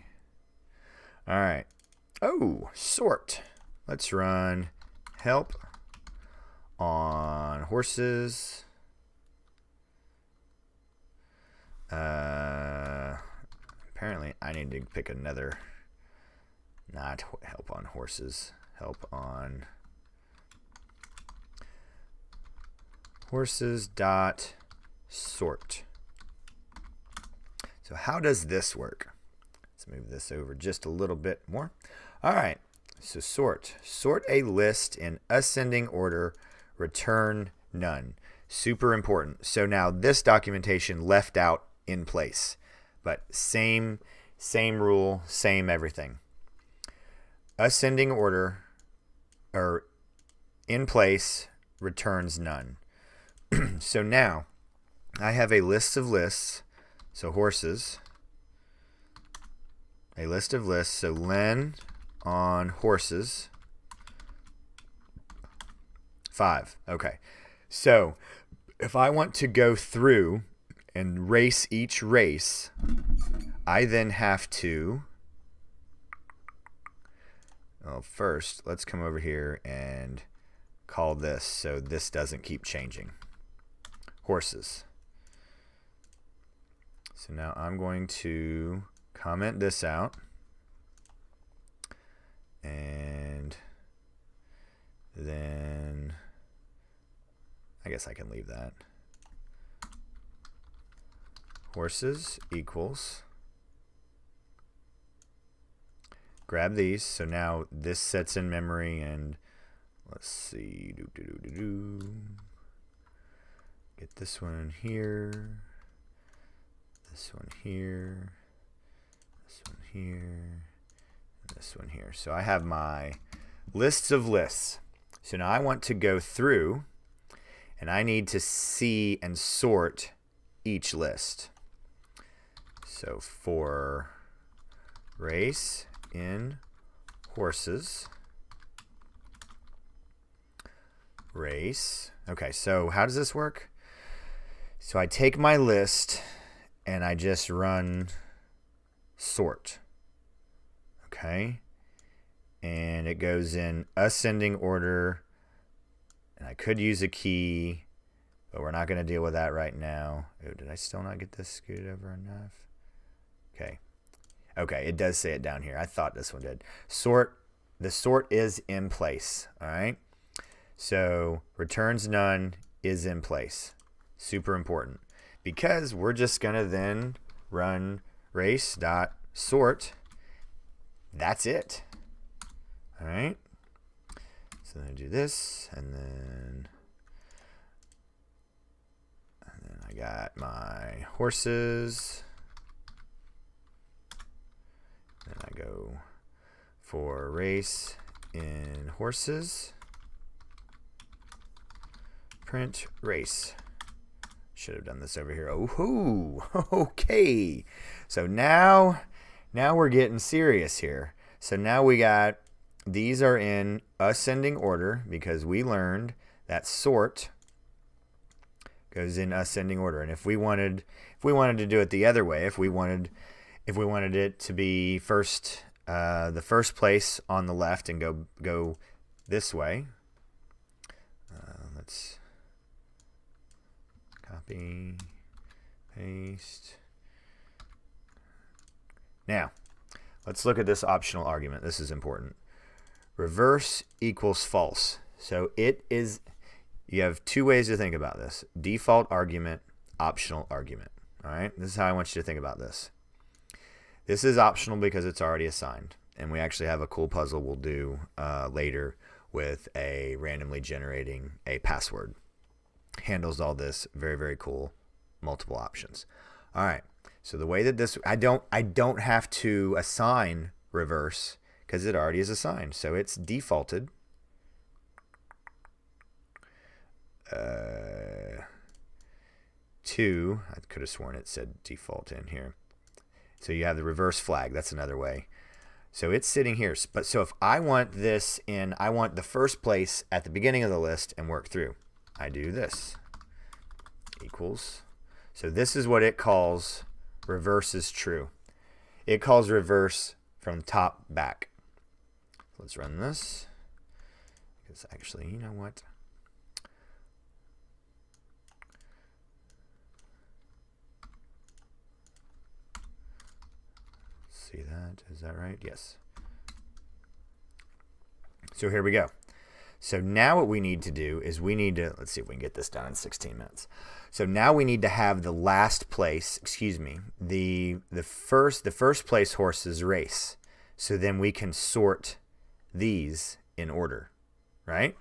All right. Oh, sort. Let's run help on horses. Apparently I need to pick another, not help on horses, help on horses dot sort. So how does this work? Let's move this over just a little bit more. All right, so sort a list in ascending order, return none. Super important. So now this documentation left out in place, but same rule, same everything. Ascending order or in place returns none. So now I have a list of lists. So horses, a list of lists. So len on horses 5. Okay. So if I want to go through and race each race, I then have to, well, first, let's come over here and call this so this doesn't keep changing. Horses. So now I'm going to comment this out. And then I guess I can leave that. horses equals, grab these. So now this sets in memory, and let's see, get this one in here, this one here, this one here, and this one here. So I have my lists of lists. So now I want to go through, and I need to see and sort each list. So for race in horses, race. Okay, so how does this work? So I take my list and I just run sort. Okay, and it goes in ascending order, and I could use a key, but we're not going to deal with that right now. Oh, did I still not get this scooted over enough? Okay, it does say it down here. I thought this one did. Sort, the sort is in place, all right? So returns none is in place. Super important, because we're just going to then run race.sort. That's it. All right? So then I do this, and then I got my horses. Then I go for race in horses, print race. Should have done this over here. Oh, okay. So now we're getting serious here. So now we got, these are in ascending order because we learned that sort goes in ascending order. And if we wanted to do it the other way, if we wanted it to be first, the first place on the left and go this way, let's copy, paste. Now, let's look at this optional argument. This is important. Reverse equals false. So it is, you have two ways to think about this. Default argument, optional argument. All right, this is how I want you to think about this. This is optional because it's already assigned, and we actually have a cool puzzle we'll do later with a randomly generating a password. Handles all this, very, very cool, multiple options. All right, so the way that this, I don't have to assign reverse because it already is assigned, so it's defaulted. To, I could have sworn it said default in here. So you have the reverse flag. That's another way. So it's sitting here. But so if I want this in, I want the first place at the beginning of the list and work through. I do this. Equals. So this is what it calls reverse is true. It calls reverse from top back. Let's run this. Because actually, you know what? See that? Is that right? Yes. So here we go. So now what we need to do is we need to, let's see if we can get this done in 16 minutes. So now we need to have the last place, excuse me, the first place horses race. So then we can sort these in order, right?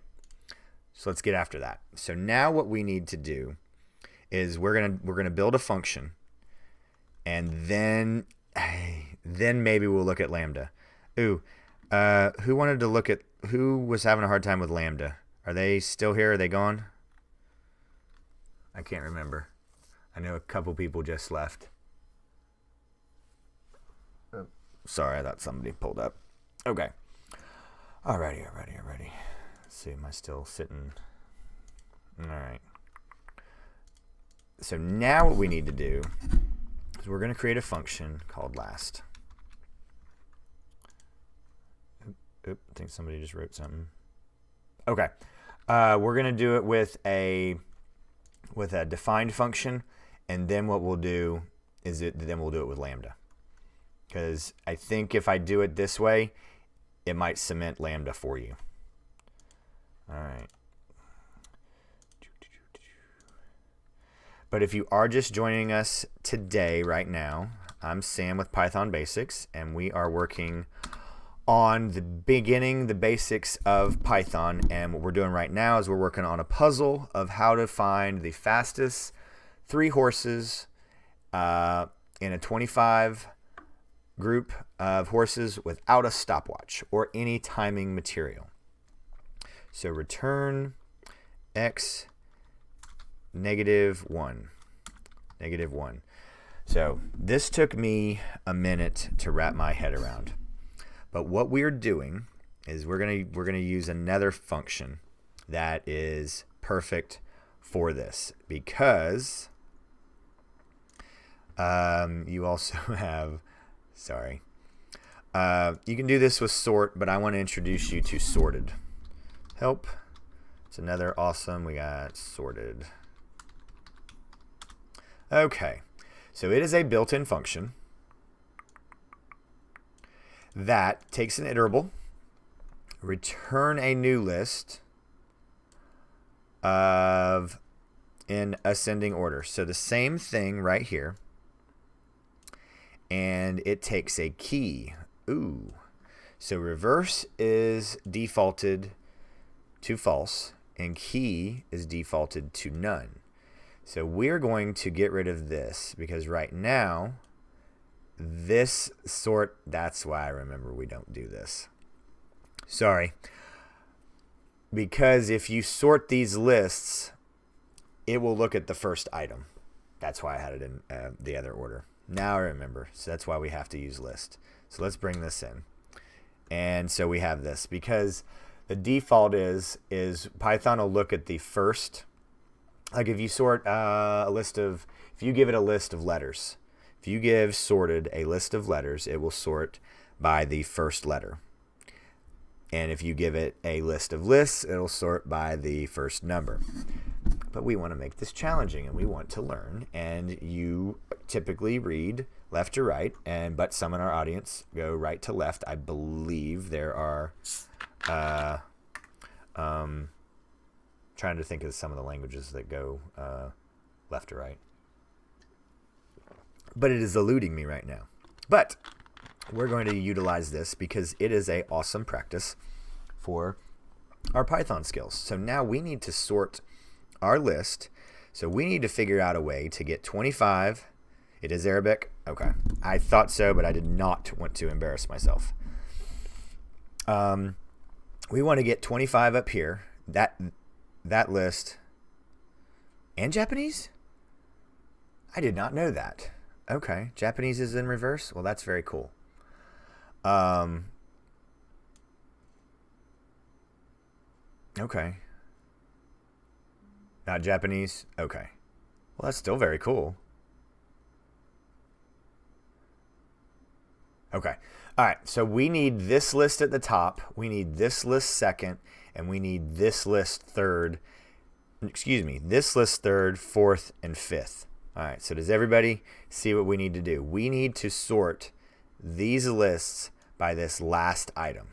So let's get after that. So now what we need to do is we're gonna build a function, and then maybe we'll look at lambda. Ooh, who wanted to look at, who was having a hard time with lambda? Are they still here? Are they gone? I can't remember. I know a couple people just left. Oh, sorry, I thought somebody pulled up. Okay. Alrighty. Let's see, am I still sitting? All right. So now what we need to do is we're going to create a function called last. Oop, I think somebody just wrote something. Okay. We're going to do it with a defined function, and then what we'll do is then we'll do it with lambda. Because I think if I do it this way, it might cement lambda for you. All right. But if you are just joining us today, right now, I'm Sam with Python Basics, and we are working on the basics of Python. And what we're doing right now is we're working on a puzzle of how to find the fastest 3 horses in a 25 group of horses without a stopwatch or any timing material. So return x -1. So this took me a minute to wrap my head around. But what we're doing is we're gonna use another function that is perfect for this, because you also have, you can do this with sort, but I want to introduce you to sorted. Help. It's another awesome. We got sorted. Okay, so it is a built-in function that takes an iterable, return a new list of in ascending order. So the same thing right here, and it takes a key. Ooh, so reverse is defaulted to false, and key is defaulted to none. So we're going to get rid of this, because right now, this sort, that's why I remember we don't do this. Sorry. Because if you sort these lists, it will look at the first item. That's why I had it in the other order. Now I remember. So that's why we have to use list. So let's bring this in. And so we have this, because the default is Python will look at the first. Like if you sort if you give it a list of letters, if you give sorted a list of letters, it will sort by the first letter. And if you give it a list of lists, it'll sort by the first number. But we want to make this challenging, and we want to learn. And you typically read left to right, but some in our audience go right to left. I believe there are trying to think of some of the languages that go left to right. But it is eluding me right now. But we're going to utilize this because it is an awesome practice for our Python skills. So now we need to sort our list. So we need to figure out a way to get 25. It is Arabic? Okay. I thought so, but I did not want to embarrass myself. We want to get 25 up here. That list. And Japanese? I did not know that. Okay. Japanese is in reverse? Well, that's very cool. Okay. Not Japanese? Okay. Well, that's still very cool. Okay. All right. So we need this list at the top. We need this list second. And we need this list third. Excuse me. This list third, fourth, and fifth. All right. So does everybody see what we need to do? We need to sort these lists by this last item.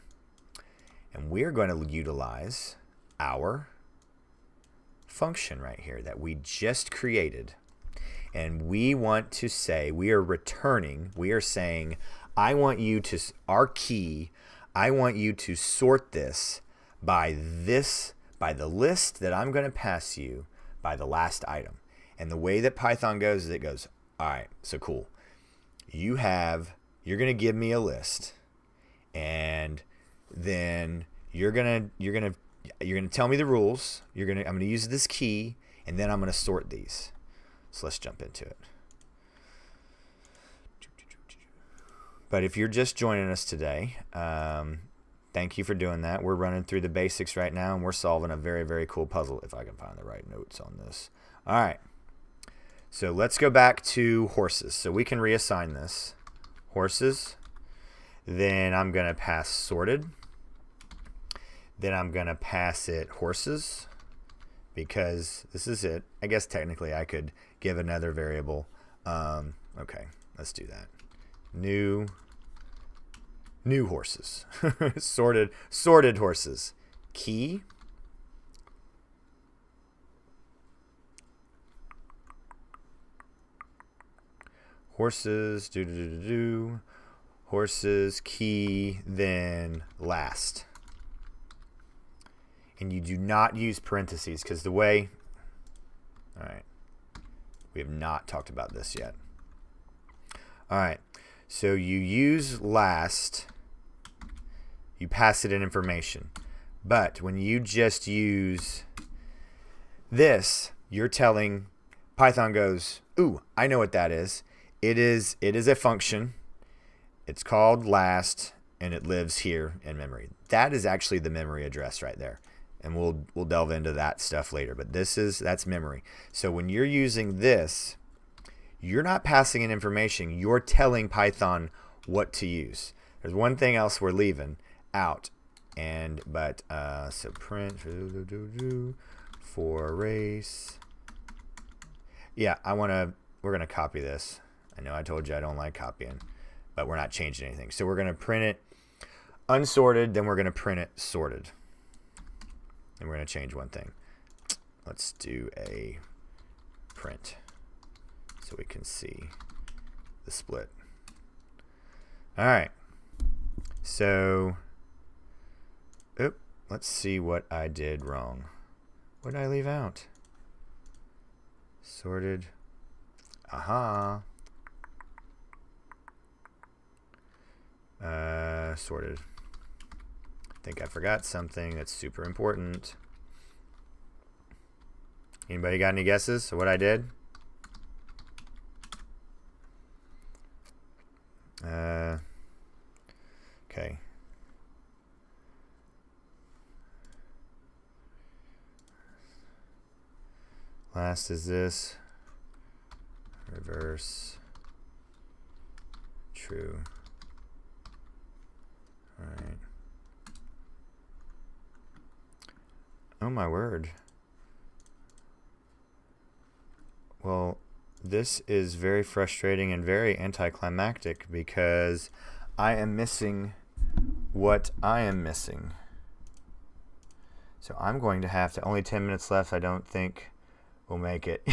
And we're going to utilize our function right here that we just created. And we want to say, we are saying, I want you to, our key, I want you to sort this by the list that I'm going to pass you by the last item. And the way that Python goes is it goes, all right, so cool. You're going to give me a list, and then you're going to tell me the rules. I'm going to use this key, and then I'm going to sort these. So let's jump into it. But if you're just joining us today, thank you for doing that. We're running through the basics right now, and we're solving a very, very cool puzzle, if I can find the right notes on this. All right. So let's go back to horses. So we can reassign this. Horses. Then I'm going to pass sorted. Then I'm going to pass it horses, because this is it. I guess technically I could give another variable. Okay, let's do that. New horses. sorted horses. Key. horses, horses, key, then last. And you do not use parentheses because the way, all right, we have not talked about this yet. All right, so you use last, you pass it in information. But when you just use this, you're telling, Python goes, ooh, I know what that is. It is a function. It's called last, and it lives here in memory. That is actually the memory address right there. And we'll delve into that stuff later. But that's memory. So when you're using this, you're not passing in information. You're telling Python what to use. There's one thing else we're leaving out. So print for race. Yeah, we're gonna copy this. I know I told you I don't like copying, but we're not changing anything. So we're gonna print it unsorted, then we're gonna print it sorted. And we're gonna change one thing. Let's do a print so we can see the split. All right. So let's see what I did wrong. What did I leave out? Sorted. Sorted. I think I forgot something that's super important. Anybody got any guesses of what I did? Okay. Last is this. Reverse. True. All right. Oh my word. Well, this is very frustrating and very anticlimactic because I am missing what I am missing. So I'm going to have to, only 10 minutes left, I don't think we'll make it.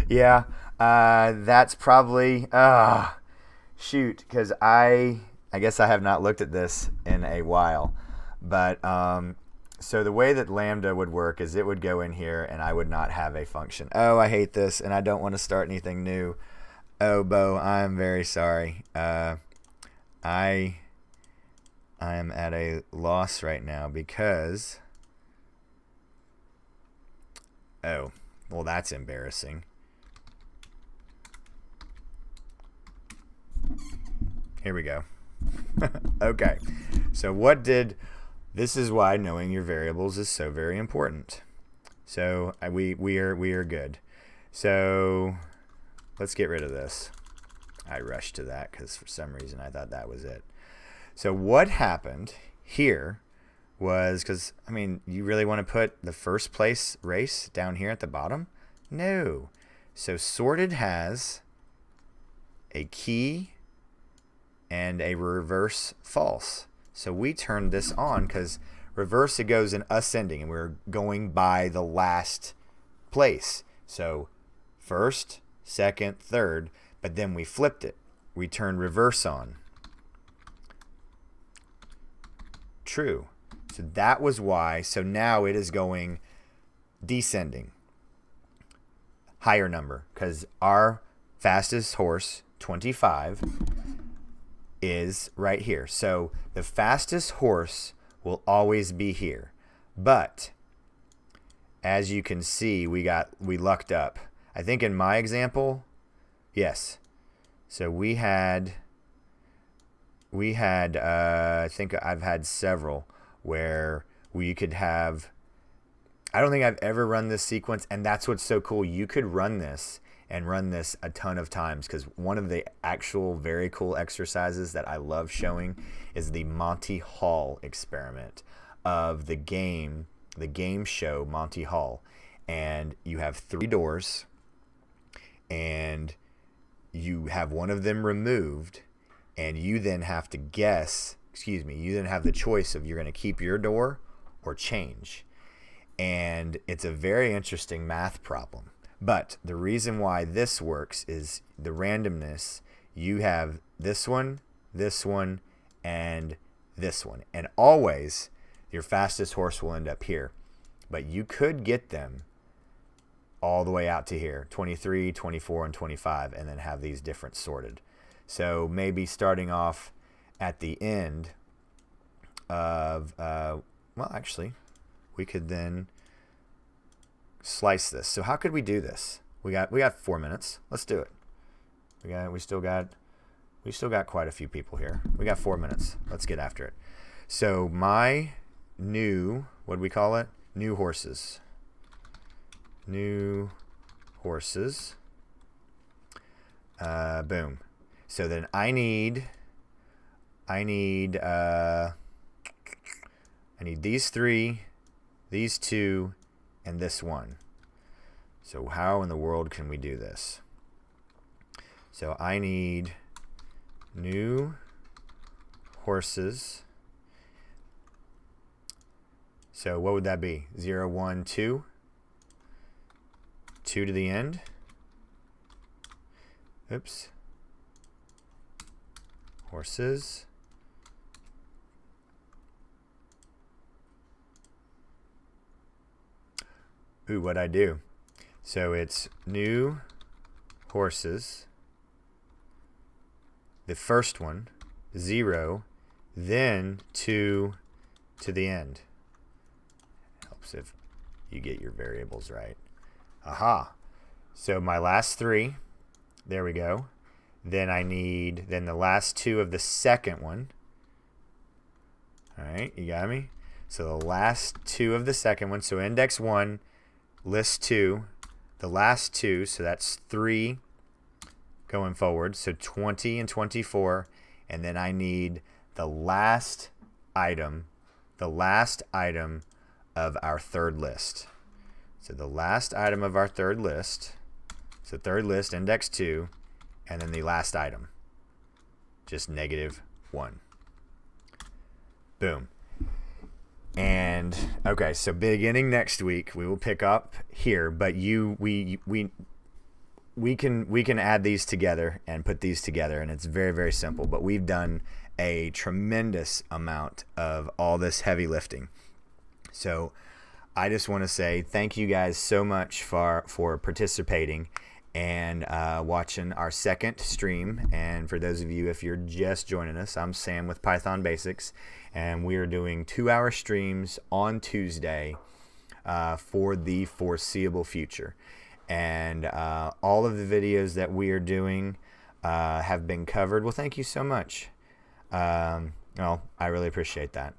Yeah, that's probably, shoot, because I guess I have not looked at this in a while. But, so the way that Lambda would work is it would go in here and I would not have a function. Oh, I hate this and I don't want to start anything new. Oh, Bo, I'm very sorry. I am at a loss right now because, oh, well, that's embarrassing. Here we go. Okay, so this is why knowing your variables is so very important. So we are good. So let's get rid of this. I rushed to that because for some reason I thought that was it. So what happened here was, because, I mean, you really want to put the first place race down here at the bottom? No. So sorted has a key and a reverse false. So we turned this on because reverse, it goes in ascending and we're going by the last place. So first, second, third, but then we flipped it. We turned reverse on. True. So that was why. So now it is going descending. Higher number, because our fastest horse, 25, is right here. So the fastest horse will always be here. But as you can see, we lucked up. I think in my example, yes. So we had I think I've had several where we could have, I don't think I've ever run this sequence, and that's what's so cool. You could run this and run this a ton of times, because one of the actual very cool exercises that I love showing is the Monty Hall experiment of the game show Monty Hall. And you have 3 doors, and you have one of them removed, and you then have to guess, you then have the choice of you're going to keep your door or change. And it's a very interesting math problem. But the reason why this works is the randomness. You have this one, and this one. And always your fastest horse will end up here. But you could get them all the way out to here, 23, 24, and 25, and then have these different sorted. So maybe starting off at the end of, well, actually, we could then slice this. So how could we do this? We got 4 minutes. Let's do it. We still got quite a few people here. We got 4 minutes. Let's get after it. So my new, what do we call it? New horses. New horses. Boom. So then I need these 3, these 2, and this 1. So how in the world can we do this? So I need new horses. So what would that be? 0, 1, 2. 2 to the end. Oops. Horses. Ooh, what'd I do? So it's new horses. The first one, 0, then 2 to the end. Helps if you get your variables right. Aha. So my last 3, there we go. Then I need, then the last 2 of the second one. All right, you got me? So the last 2 of the second one. So index 1, list 2, the last 2, so that's 3 going forward. So 20 and 24. And then I need the last item of our third list. So the last item of our third list, so third list, index 2, and then the last item, just -1. Boom. And okay, so beginning next week, we will pick up here, but we can add these together and put these together, and it's very, very simple. But we've done a tremendous amount of all this heavy lifting. So I just want to say thank you guys so much for participating and watching our second stream. And for those of you, if you're just joining us, I'm Sam with Python Basics, and we are doing 2-hour streams on Tuesday for the foreseeable future. And all of the videos that we are doing have been covered. Well, thank you so much. Well, I really appreciate that.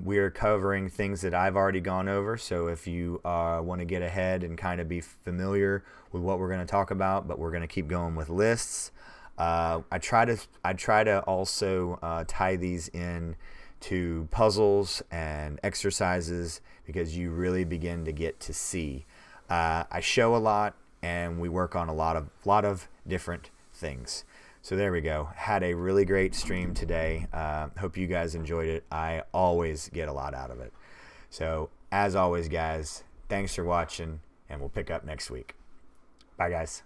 We are covering things that I've already gone over, so if you want to get ahead and kind of be familiar with what we're going to talk about, but we're going to keep going with lists. I try to also tie these in to puzzles and exercises, because you really begin to get to see. I show a lot, and we work on a lot of different things. So there we go. Had a really great stream today. Hope you guys enjoyed it. I always get a lot out of it. So as always, guys, thanks for watching, and we'll pick up next week. Bye, guys.